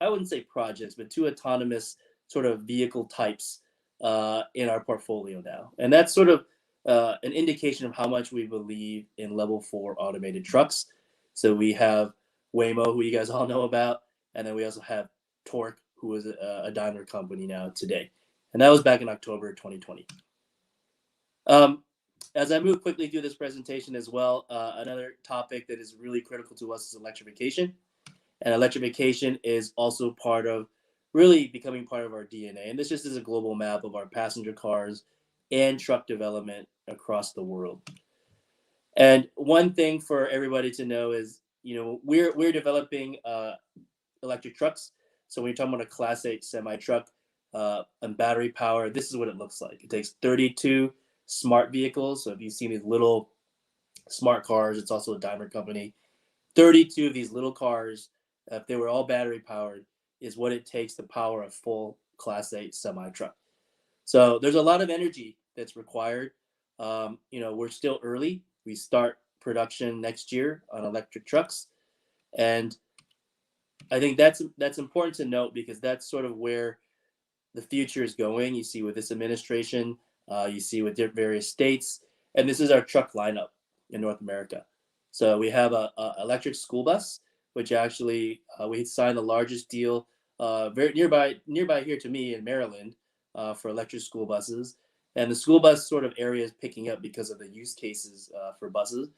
wouldn't say projects, but 2 autonomous sort of vehicle types in our portfolio now. And that's sort of an indication of how much we believe in level 4 automated trucks. So we have Waymo, who you guys all know about, and then we also have Torque, who is a Daimler company now today. And that was back in October 2020. As I move quickly through this presentation as well, another topic that is really critical to us is electrification. And electrification is also part of really becoming part of our DNA. And this just is a global map of our passenger cars and truck development across the world. And one thing for everybody to know is, we're developing electric trucks. So when you're talking about a Class 8 semi truck and battery power, this is what it looks like. It takes 32 smart vehicles. So if you've seen these little smart cars, it's also a Daimler company. 32 of these little cars, if they were all battery powered, is what it takes to power a full Class 8 semi truck. So there's a lot of energy that's required. We're still early. We start production next year on electric trucks. And I think that's important to note, because that's sort of where the future is going. You see with this administration, you see with various states, and this is our truck lineup in North America. So we have a electric school bus, which actually we signed the largest deal very nearby here to me in Maryland for electric school buses. And the school bus sort of area is picking up because of the use cases for buses.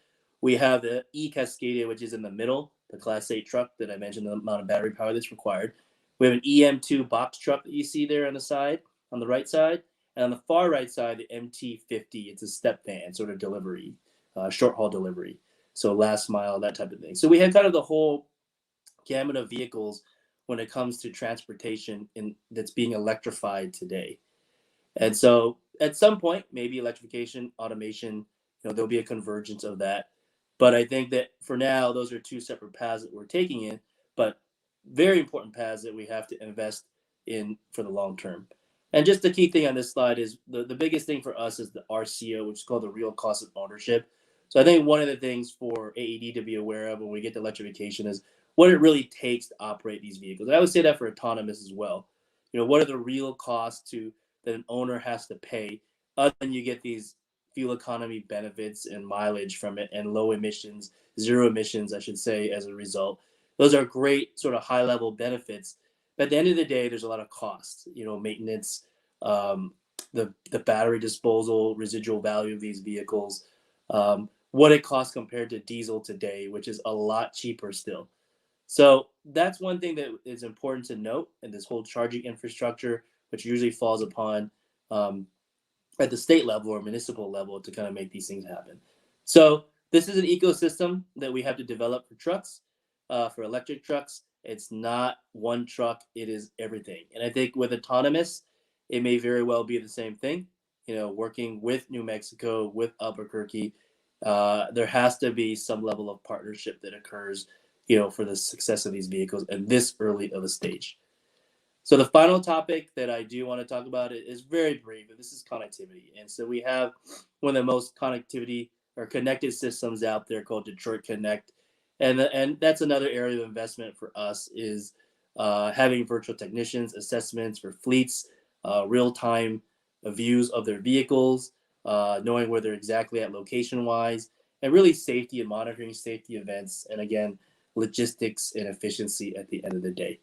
We have the E-Cascadia, which is in the middle, the Class 8 truck that I mentioned, the amount of battery power that's required. We have an EM2 box truck that you see there on the side, on the right side. And on the far right side, the MT50, it's a step van sort of delivery, short haul delivery. So last mile, that type of thing. So we have kind of the whole gamut of vehicles when it comes to transportation that's being electrified today. And so at some point, maybe electrification, automation, there'll be a convergence of that. But I think that for now, those are two separate paths that we're taking in, but very important paths that we have to invest in for the long term. And just the key thing on this slide is the biggest thing for us is the RCO, which is called the real cost of ownership. So I think one of the things for AED to be aware of when we get to electrification is what it really takes to operate these vehicles. And I would say that for autonomous as well. What are the real costs that an owner has to pay, other than you get these fuel economy benefits and mileage from it and low emissions, zero emissions, I should say, as a result. Those are great sort of high level benefits. But at the end of the day, there's a lot of costs, maintenance, the battery disposal, residual value of these vehicles, what it costs compared to diesel today, which is a lot cheaper still. So that's one thing that is important to note in this whole charging infrastructure, which usually falls upon at the state level or municipal level to kind of make these things happen. So this is an ecosystem that we have to develop for trucks, for electric trucks. It's not one truck, it is everything. And I think with autonomous, it may very well be the same thing. Working with New Mexico, with Albuquerque, there has to be some level of partnership that occurs, for the success of these vehicles at this early of a stage. So the final topic that I do want to talk about is very brief, and this is connectivity. And so we have one of the most connectivity or connected systems out there called Detroit Connect. And that's another area of investment for us is having virtual technicians, assessments for fleets, real-time views of their vehicles, knowing where they're exactly at location-wise, and really safety and monitoring safety events. And again, logistics and efficiency at the end of the day.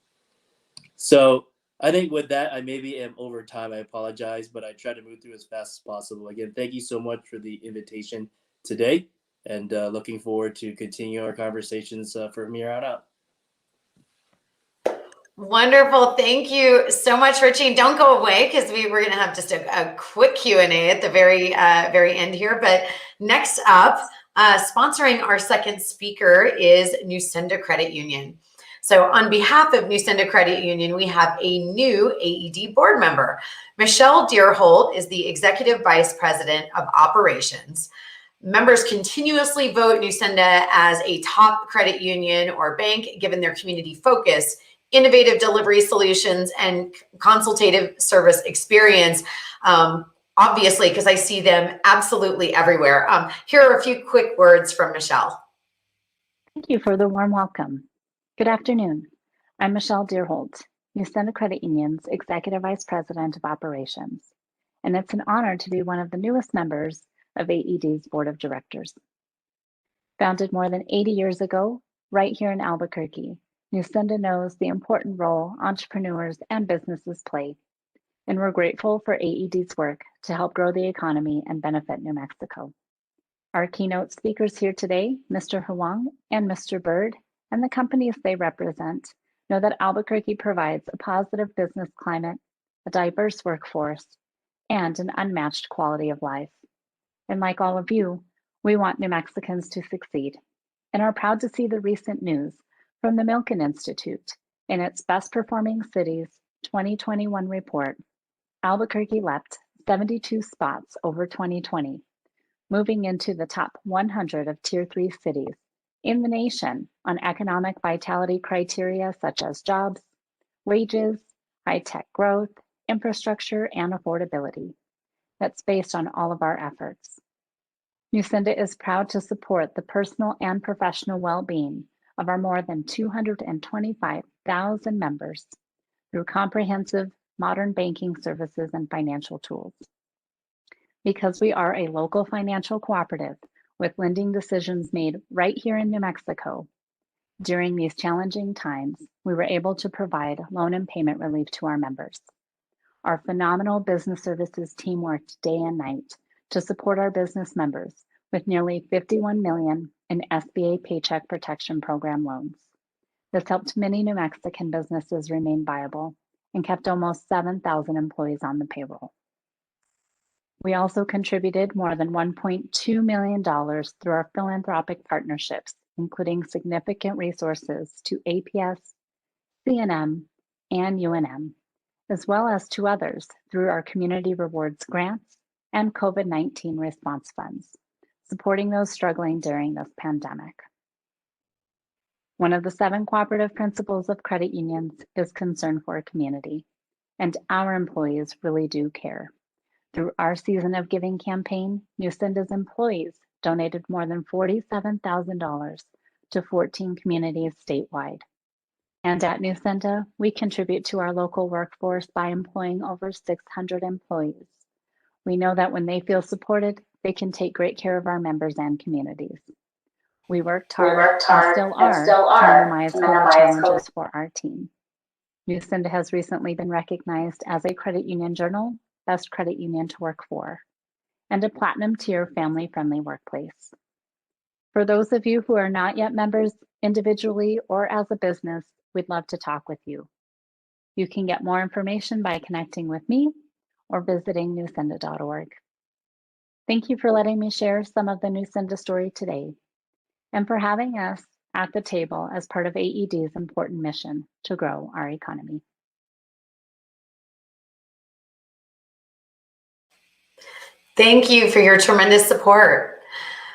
So I think with that, I maybe am over time. I apologize, but I try to move through as fast as possible. Again, thank you so much for the invitation today, and looking forward to continue our conversations from here on out. Wonderful. Thank you so much, Richie. Don't go away, because we're going to have just a quick Q&A at the very end here. But next up, sponsoring our second speaker is Nusenda Credit Union. So on behalf of Nusenda Credit Union, we have a new AED board member. Michelle Deerholt is the Executive Vice President of Operations. Members continuously vote Nusenda as a top credit union or bank, given their community focus, innovative delivery solutions, and consultative service experience. Obviously, because I see them absolutely everywhere. Here are a few quick words from Michelle. Thank you for the warm welcome. Good afternoon. I'm Michelle Deerholt, Nusenda Credit Union's Executive Vice President of Operations, and it's an honor to be one of the newest members of AED's Board of Directors. Founded more than 80 years ago, right here in Albuquerque, Nusenda knows the important role entrepreneurs and businesses play, and we're grateful for AED's work to help grow the economy and benefit New Mexico. Our keynote speakers here today, Mr. Huang and Mr. Bird, and the companies they represent, know that Albuquerque provides a positive business climate, a diverse workforce, and an unmatched quality of life. And like all of you, we want New Mexicans to succeed and are proud to see the recent news from the Milken Institute in its Best Performing Cities 2021 report. Albuquerque leapt 72 spots over 2020, moving into the top 100 of Tier 3 cities in the nation on economic vitality criteria such as jobs, wages, high-tech growth, infrastructure, and affordability. That's based on all of our efforts. Nusenda is proud to support the personal and professional well-being of our more than 225,000 members through comprehensive modern banking services and financial tools. Because we are a local financial cooperative with lending decisions made right here in New Mexico, during these challenging times, we were able to provide loan and payment relief to our members. Our phenomenal business services team worked day and night to support our business members with nearly $51 million in SBA Paycheck Protection Program loans. This helped many New Mexican businesses remain viable and kept almost 7,000 employees on the payroll. We also contributed more than $1.2 million through our philanthropic partnerships, including significant resources to APS, CNM, and UNM, as well as to others through our Community Rewards grants and COVID-19 response funds, supporting those struggling during this pandemic. One of the 7 cooperative principles of credit unions is concern for a community, and our employees really do care. Through our Season of Giving campaign, Nusenda's employees donated more than $47,000 to 14 communities statewide. And at Nusenda, we contribute to our local workforce by employing over 600 employees. We know that when they feel supported, they can take great care of our members and communities. We worked hard and still are to minimize COVID challenges for our team. Nusenda has recently been recognized as a Credit Union Journal Best Credit Union to Work For, and a Platinum Tier Family-Friendly Workplace. For those of you who are not yet members individually or as a business, we'd love to talk with you. You can get more information by connecting with me or visiting nusenda.org. Thank you for letting me share some of the Nusenda story today, and for having us at the table as part of AED's important mission to grow our economy. Thank you for your tremendous support.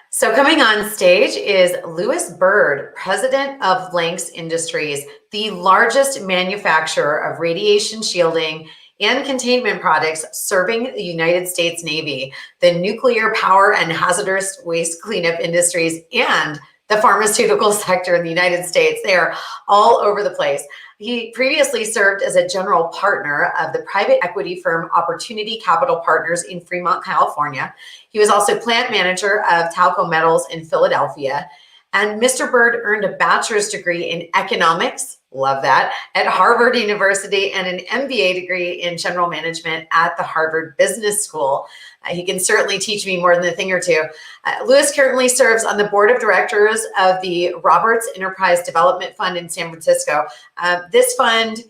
So coming on stage is Louis Bird, president of Lanks Industries, the largest manufacturer of radiation shielding and containment products serving the United States Navy, the nuclear power and hazardous waste cleanup industries, and the pharmaceutical sector in the United States. They are all over the place. He previously served as a general partner of the private equity firm Opportunity Capital Partners in Fremont, California. He was also plant manager of Talco Metals in Philadelphia. And Mr. Bird earned a bachelor's degree in economics, love that, at Harvard University, and an MBA degree in general management at the Harvard Business School. He can certainly teach me more than a thing or two. Louis currently serves on the board of directors of the Roberts Enterprise Development Fund in San Francisco. This fund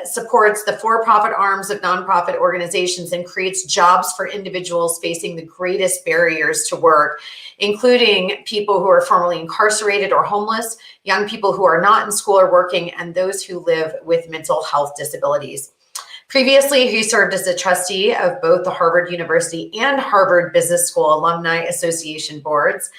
supports the for-profit arms of nonprofit organizations and creates jobs for individuals facing the greatest barriers to work, including people who are formerly incarcerated or homeless, young people who are not in school or working, and those who live with mental health disabilities. Previously, he served as a trustee of both the Harvard University and Harvard Business School Alumni Association boards,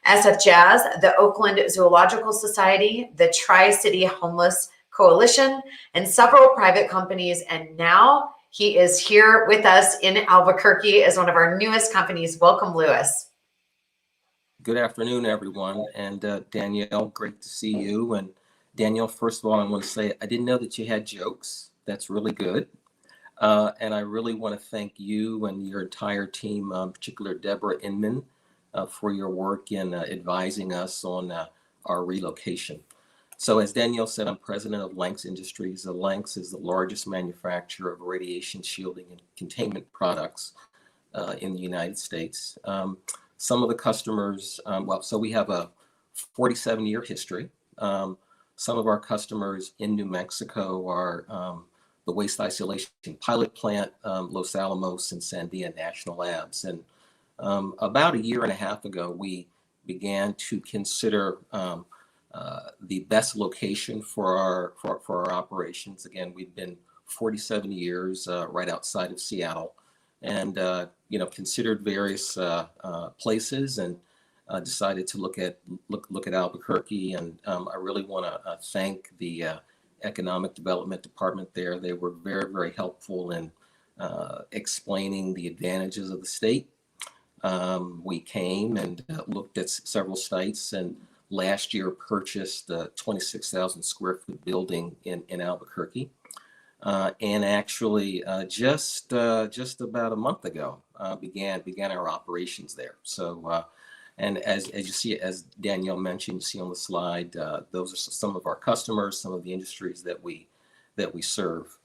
SF Jazz, the Oakland Zoological Society, the Tri-City Homeless Coalition, and several private companies. And now he is here with us in Albuquerque as one of our newest companies. Welcome, Louis. Good afternoon, everyone. And Danielle, great to see you. And Danielle, first of all, I want to say I didn't know that you had jokes. That's really good. And I really want to thank you and your entire team, particularly Deborah Inman, for your work in advising us on our relocation. So as Danielle said, I'm president of Lanx Industries. Lanx is the largest manufacturer of radiation shielding and containment products in the United States. Some of the customers, so we have a 47-year history. Some of our customers in New Mexico are the Waste Isolation Pilot Plant, Los Alamos, and Sandia National Labs. And about a year and a half ago, we began to consider the best location for our operations. Again, we've been 47 years right outside of Seattle, and considered various places, and decided to look at Albuquerque. And I really want to thank the Economic Development Department there. They were very, very helpful in explaining the advantages of the state. We came and looked at several sites, and last year purchased a 26,000 square foot building in Albuquerque. And actually just about a month ago began our operations there. So and as you see, as Danielle mentioned, you see on the slide, those are some of our customers, some of the industries that we serve.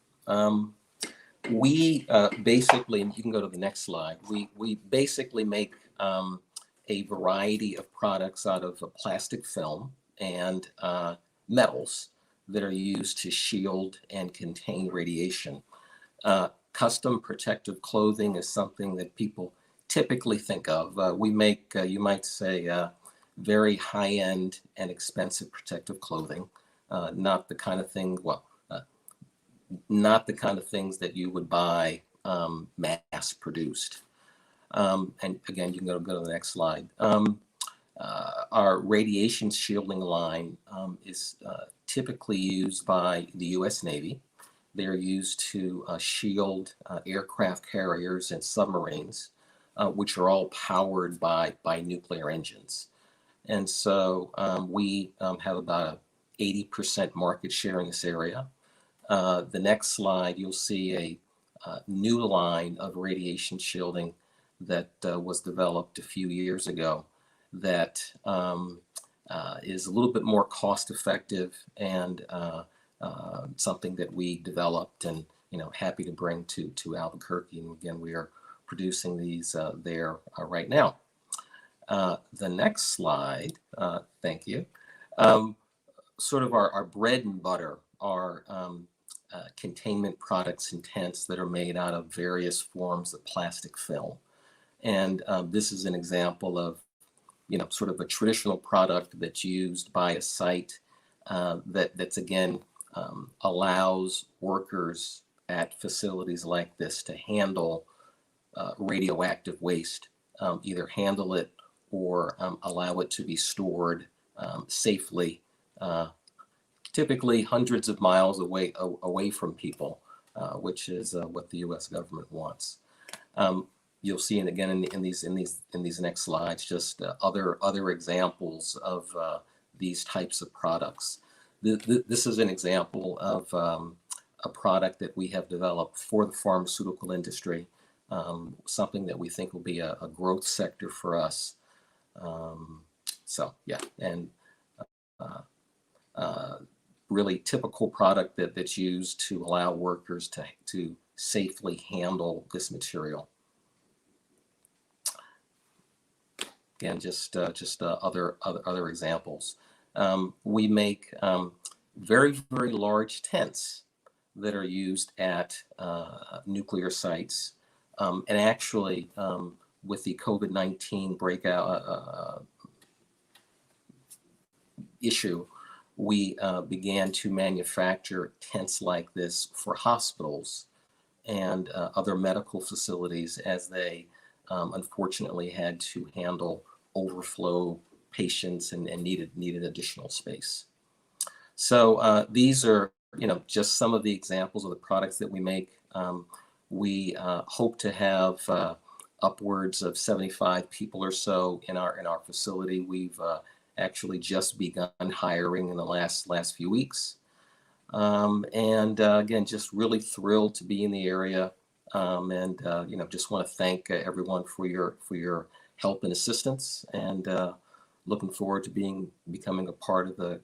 We basically, you can go to the next slide. We basically make a variety of products out of a plastic film and metals that are used to shield and contain radiation. Custom protective clothing is something that people typically think of. We make, you might say, very high-end and expensive protective clothing, not the kind of thing, not the kind of things that you would buy mass-produced. And again, you can go to the next slide. Our radiation shielding line is typically used by the U.S. Navy. They're used to shield aircraft carriers and submarines, which are all powered by nuclear engines. And so we have about a 80% market share in this area. The next slide, you'll see a new line of radiation shielding that was developed a few years ago that is a little bit more cost effective, and something that we developed and happy to bring to Albuquerque. And again, we are producing these there right now. The next slide, thank you. Sort of our bread and butter are containment products and tents that are made out of various forms of plastic film. And this is an example of, sort of a traditional product that's used by a site that's again allows workers at facilities like this to handle radioactive waste, either handle it or allow it to be stored safely, typically hundreds of miles away from people, which is what the U.S. government wants. You'll see, and again in these next slides, just other examples of these types of products. This is an example of a product that we have developed for the pharmaceutical industry, something that we think will be a growth sector for us. So yeah, and really typical product that's used to allow workers to safely handle this material. Again, just other examples. We make very, very large tents that are used at nuclear sites. And actually, with the COVID-19 breakout issue, we began to manufacture tents like this for hospitals and other medical facilities as they unfortunately had to handle overflow patients and needed additional space. So these are just some of the examples of the products that we make. We hope to have upwards of 75 people or so in our facility. We've actually just begun hiring in the last few weeks. And again, just really thrilled to be in the area. And just want to thank everyone for your help and assistance, and looking forward to becoming a part of the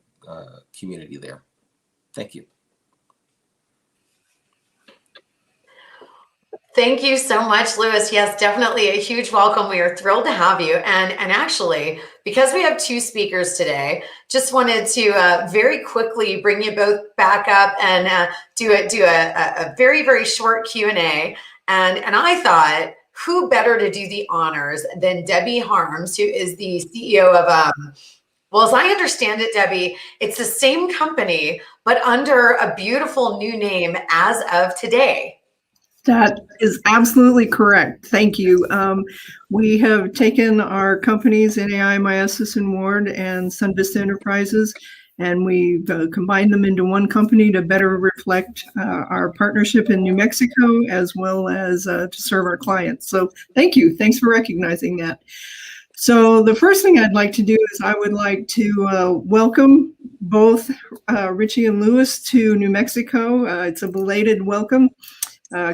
community there. Thank you. Thank you so much, Louis. Yes, definitely a huge welcome. We are thrilled to have you. And actually, because we have two speakers today, just wanted to very quickly bring you both back up and do a very, very short Q&A. And I thought, who better to do the honors than Debbie Harms, who is the CEO of, well, as I understand it, Debbie, it's the same company, but under a beautiful new name as of today. That is absolutely correct. Thank you. We have taken our companies, NAI, Myasis & Ward, and Sunvista Enterprises, and we've combined them into one company to better reflect our partnership in New Mexico, as well as to serve our clients. So thank you. Thanks for recognizing that. So the first thing I'd like to do is I would like to welcome both Richie and Louis to New Mexico. It's a belated welcome.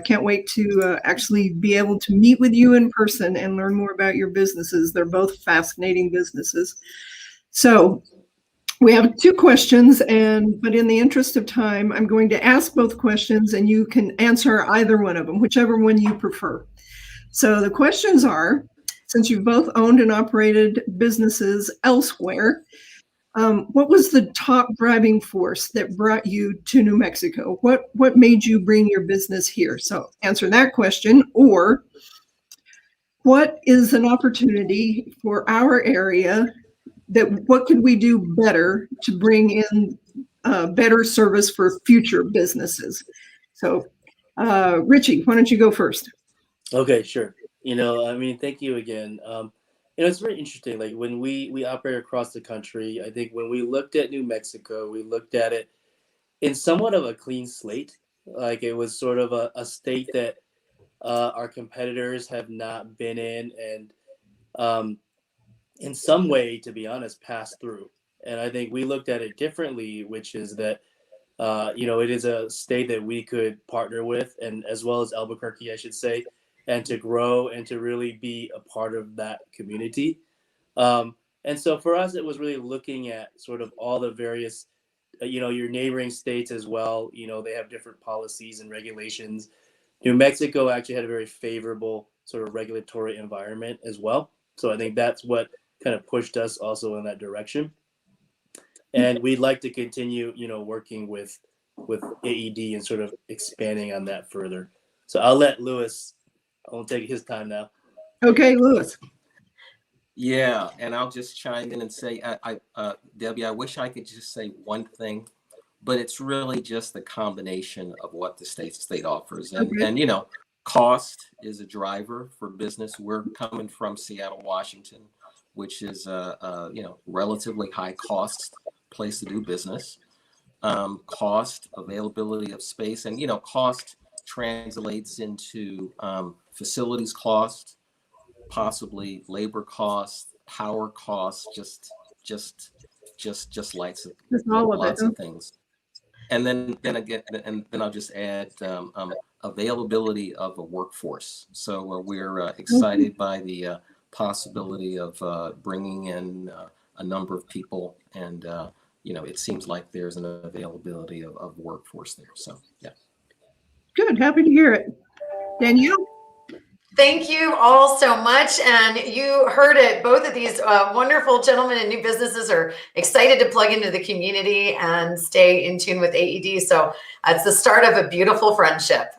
Can't wait to actually be able to meet with you in person and learn more about your businesses. They're both fascinating businesses. So we have two questions, but in the interest of time, I'm going to ask both questions and you can answer either one of them, whichever one you prefer. So the questions are, since you've both owned and operated businesses elsewhere, what was the top driving force that brought you to New Mexico? What made you bring your business here? So answer that question. Or what is an opportunity for our area what could we do better to bring in better service for future businesses? So Richie, why don't you go first? Okay, sure. Thank you again. It's very interesting. Like when we operate across the country, I think when we looked at New Mexico, we looked at it in somewhat of a clean slate. Like it was sort of a state that our competitors have not been in, and in some way, to be honest, passed through. And I think we looked at it differently, which is that it is a state that we could partner with, and as well as Albuquerque, I should say, and to grow and to really be a part of that community. And so for us, it was really looking at sort of all the various, your neighboring states as well. They have different policies and regulations. New Mexico actually had a very favorable sort of regulatory environment as well. So I think that's what kind of pushed us also in that direction. And we'd like to continue, working with AED and sort of expanding on that further. So I'll let Louis, I'll take his time now. Okay, Louis. Yeah, and I'll just chime in and say, Debbie, I wish I could just say one thing, but it's really just the combination of what the state offers. And cost is a driver for business. We're coming from Seattle, Washington, which is a relatively high cost place to do business. Cost, availability of space, and cost translates into facilities cost, possibly labor cost, power cost, just lots of things. And then I'll just add availability of a workforce. So we're excited by the possibility of bringing in a number of people, and it seems like there's an availability of workforce there. So yeah. Good, happy to hear it. Danielle? Thank you all so much. And you heard it, both of these wonderful gentlemen and new businesses are excited to plug into the community and stay in tune with AED. So it's the start of a beautiful friendship.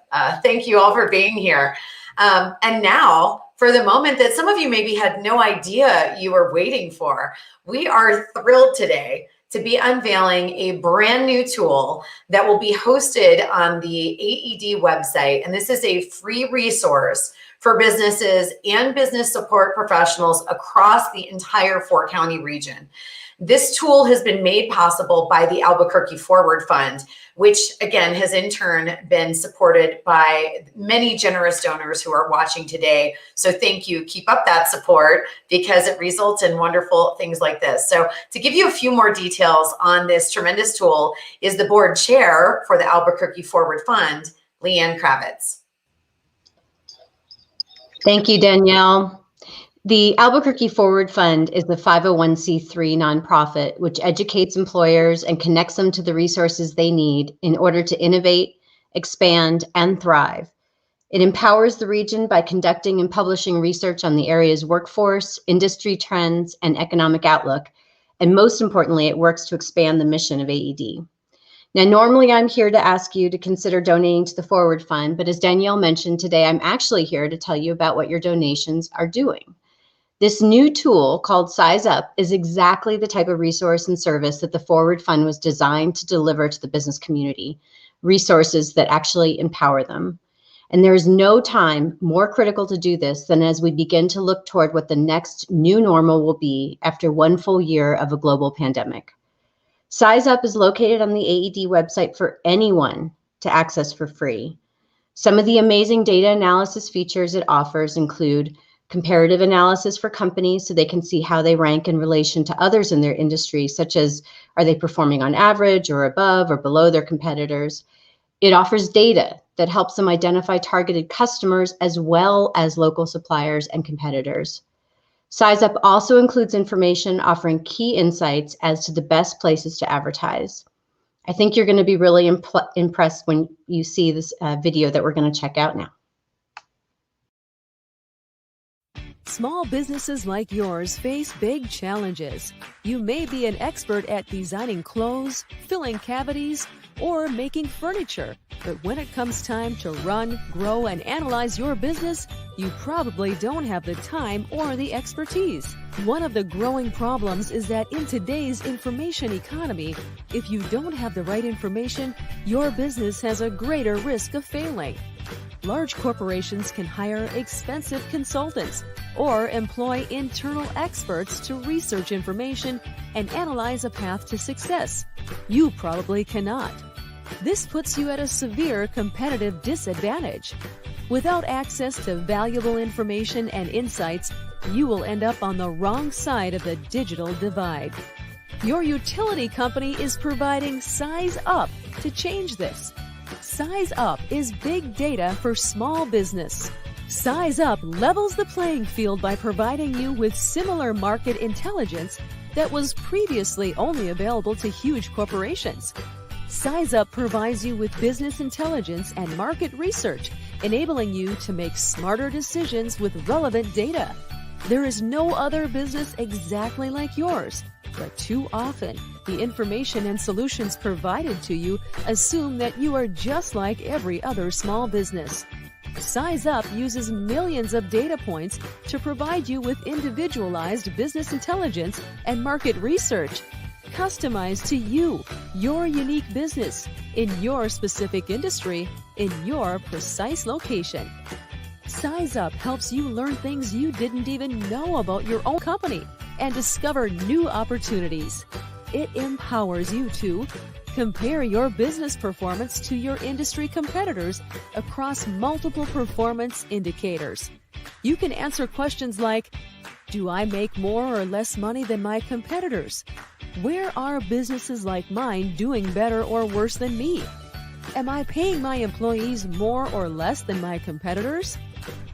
Thank you all for being here. And now, for the moment that some of you maybe had no idea you were waiting for, we are thrilled today to be unveiling a brand new tool that will be hosted on the AED website. And this is a free resource for businesses and business support professionals across the entire 4-county region. This tool has been made possible by the Albuquerque Forward Fund, which again has in turn been supported by many generous donors who are watching today. So thank you. Keep up that support because it results in wonderful things like this. So to give you a few more details on this tremendous tool is the board chair for the Albuquerque Forward Fund, Leanne Kravitz. Thank you, Danielle. The Albuquerque Forward Fund is the 501c3 nonprofit which educates employers and connects them to the resources they need in order to innovate, expand, and thrive. It empowers the region by conducting and publishing research on the area's workforce, industry trends, and economic outlook. And most importantly, it works to expand the mission of AED. Now, normally I'm here to ask you to consider donating to the Forward Fund, but as Danielle mentioned today, I'm actually here to tell you about what your donations are doing. This new tool called Size Up is exactly the type of resource and service that the Forward Fund was designed to deliver to the business community, resources that actually empower them. And there is no time more critical to do this than as we begin to look toward what the next new normal will be after one full year of a global pandemic. Size Up is located on the AED website for anyone to access for free. Some of the amazing data analysis features it offers include comparative analysis for companies so they can see how they rank in relation to others in their industry, such as are they performing on average or above or below their competitors. It offers data that helps them identify targeted customers as well as local suppliers and competitors. Size Up also includes information offering key insights as to the best places to advertise. I think you're going to be really impressed when you see this video that we're going to check out now. Small businesses like yours face big challenges. You may be an expert at designing clothes, filling cavities, or making furniture. But when it comes time to run, grow, and analyze your business, you probably don't have the time or the expertise. One of the growing problems is that in today's information economy, if you don't have the right information, your business has a greater risk of failing. Large corporations can hire expensive consultants or employ internal experts to research information and analyze a path to success. You probably cannot. This puts you at a severe competitive disadvantage. Without access to valuable information and insights, you will end up on the wrong side of the digital divide. Your utility company is providing Size Up to change this. Size Up is big data for small business. Size Up levels the playing field by providing you with similar market intelligence that was previously only available to huge corporations. Size Up provides you with business intelligence and market research, enabling you to make smarter decisions with relevant data. There is no other business exactly like yours, but too often, the information and solutions provided to you assume that you are just like every other small business. Size Up uses millions of data points to provide you with individualized business intelligence and market research, customized to you, your unique business, in your specific industry, in your precise location. Size Up helps you learn things you didn't even know about your own company and discover new opportunities. It empowers you to compare your business performance to your industry competitors across multiple performance indicators. You can answer questions like, do I make more or less money than my competitors? Where are businesses like mine doing better or worse than me? Am I paying my employees more or less than my competitors?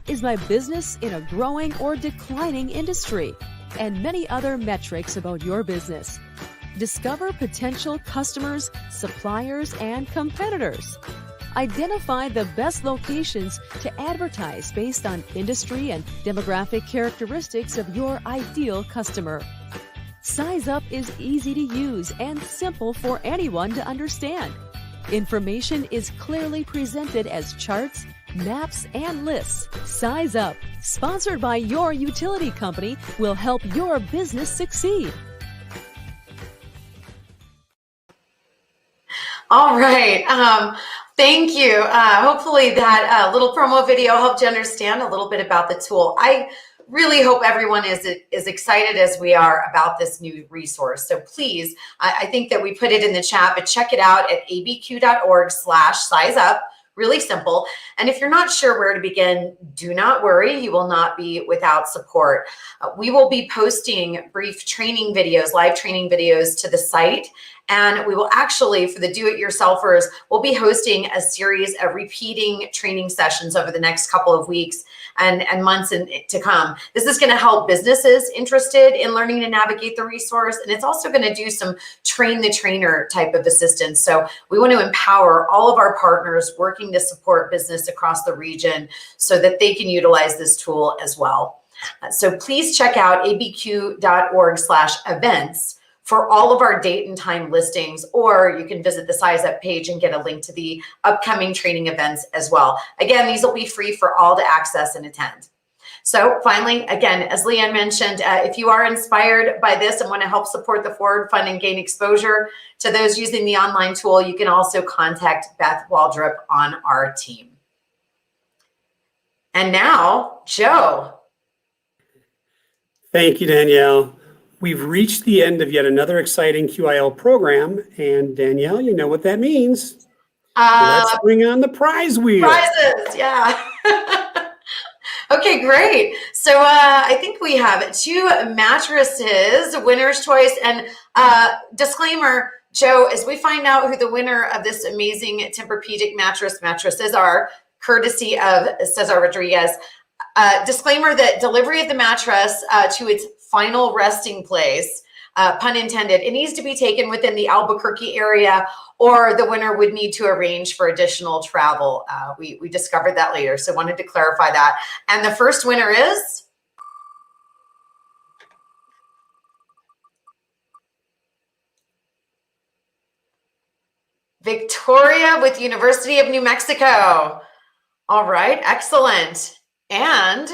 Is my business in a growing or declining industry? And many other metrics about your business. Discover potential customers, suppliers, and competitors. Identify the best locations to advertise based on industry and demographic characteristics of your ideal customer. Size Up is easy to use and simple for anyone to understand. Information is clearly presented as charts, maps, and lists. Size Up, sponsored by your utility company, will help your business succeed. All right. Thank you. Hopefully that little promo video helped you understand a little bit about the tool. I really hope everyone is excited as we are about this new resource. So please, I think that we put it in the chat, but check it out at abq.org/sizeup. Really simple. And if you're not sure where to begin, do not worry. You will not be without support. We will be posting brief training videos, live training videos to the site. And we will actually, for the do-it-yourselfers, we'll be hosting a series of repeating training sessions over the next couple of weeks and months to come. This is going to help businesses interested in learning to navigate the resource. And it's also going to do some train the trainer type of assistance. So we want to empower all of our partners working to support business across the region so that they can utilize this tool as well. So please check out abq.org/events for all of our date and time listings, or you can visit the Size Up page and get a link to the upcoming training events as well. Again, these will be free for all to access and attend. So finally, again, as Leanne mentioned, if you are inspired by this and want to help support the Forward Fund and gain exposure to those using the online tool, you can also contact Beth Waldrop on our team. And now, Joe. Thank you, Danielle. We've reached the end of yet another exciting QIL program. And Danielle, you know what that means. Let's bring on the prize wheel. Prizes, yeah. Okay, great. So I think we have 2 mattresses, winner's choice, and disclaimer, Joe, as we find out who the winner of this amazing Tempur-Pedic mattresses are, courtesy of Cesar Rodriguez, disclaimer that delivery of the mattress to its final resting place, pun intended, it needs to be taken within the Albuquerque area, or the winner would need to arrange for additional travel. We discovered that later, so wanted to clarify that. And the first winner is Victoria with University of New Mexico. All right, excellent. And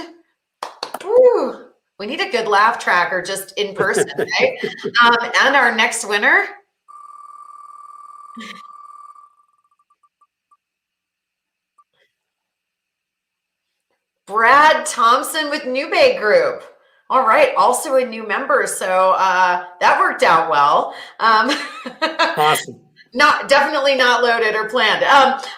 woo, we need a good laugh tracker just in person, right? And our next winner, Brad Thompson with New Bay Group. All right, also a new member, so that worked out well. Awesome. Definitely not loaded or planned.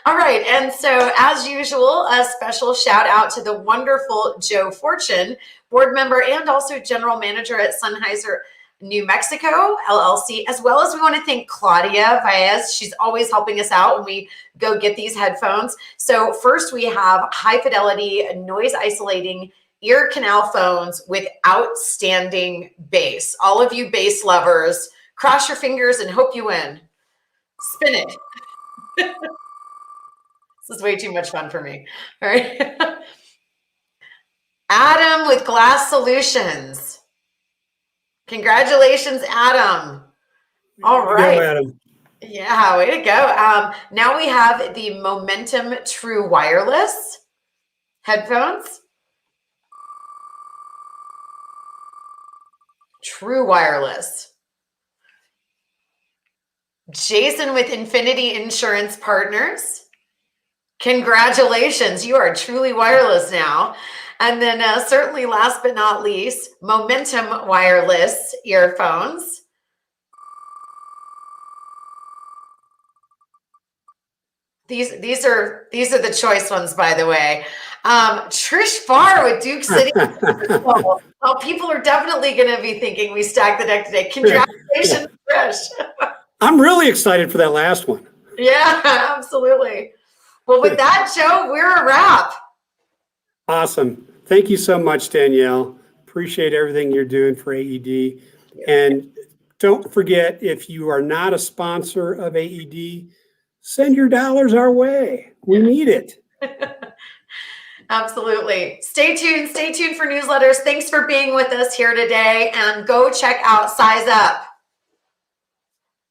All right, and so as usual, a special shout out to the wonderful Joe Fortune, board member and also general manager at Sennheiser New Mexico LLC, as well as we want to thank Claudia Baez. She's always helping us out when we go get these headphones. So first we have high fidelity, noise isolating ear canal phones with outstanding bass. All of you bass lovers, cross your fingers and hope you win. Spin it. This is way too much fun for me. All right. Adam with Glass Solutions. Congratulations, Adam. All right. Go, Adam. Yeah, way to go. Now we have the Momentum True Wireless headphones. True Wireless. Jason with Infinity Insurance Partners. Congratulations, you are truly wireless now. And then certainly last but not least, Momentum Wireless earphones. These are the choice ones, by the way. Trish Farr with Duke City. Well, people are definitely going to be thinking we stacked the deck today. Congratulations, Trish. I'm really excited for that last one. Yeah, absolutely. Well, with that, Joe, we're a wrap. Awesome. Thank you so much, Danielle. Appreciate everything you're doing for AED. And don't forget, if you are not a sponsor of AED, send your dollars our way. We need it. Absolutely. Stay tuned. Stay tuned for newsletters. Thanks for being with us here today. And go check out Size Up.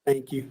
Thank you.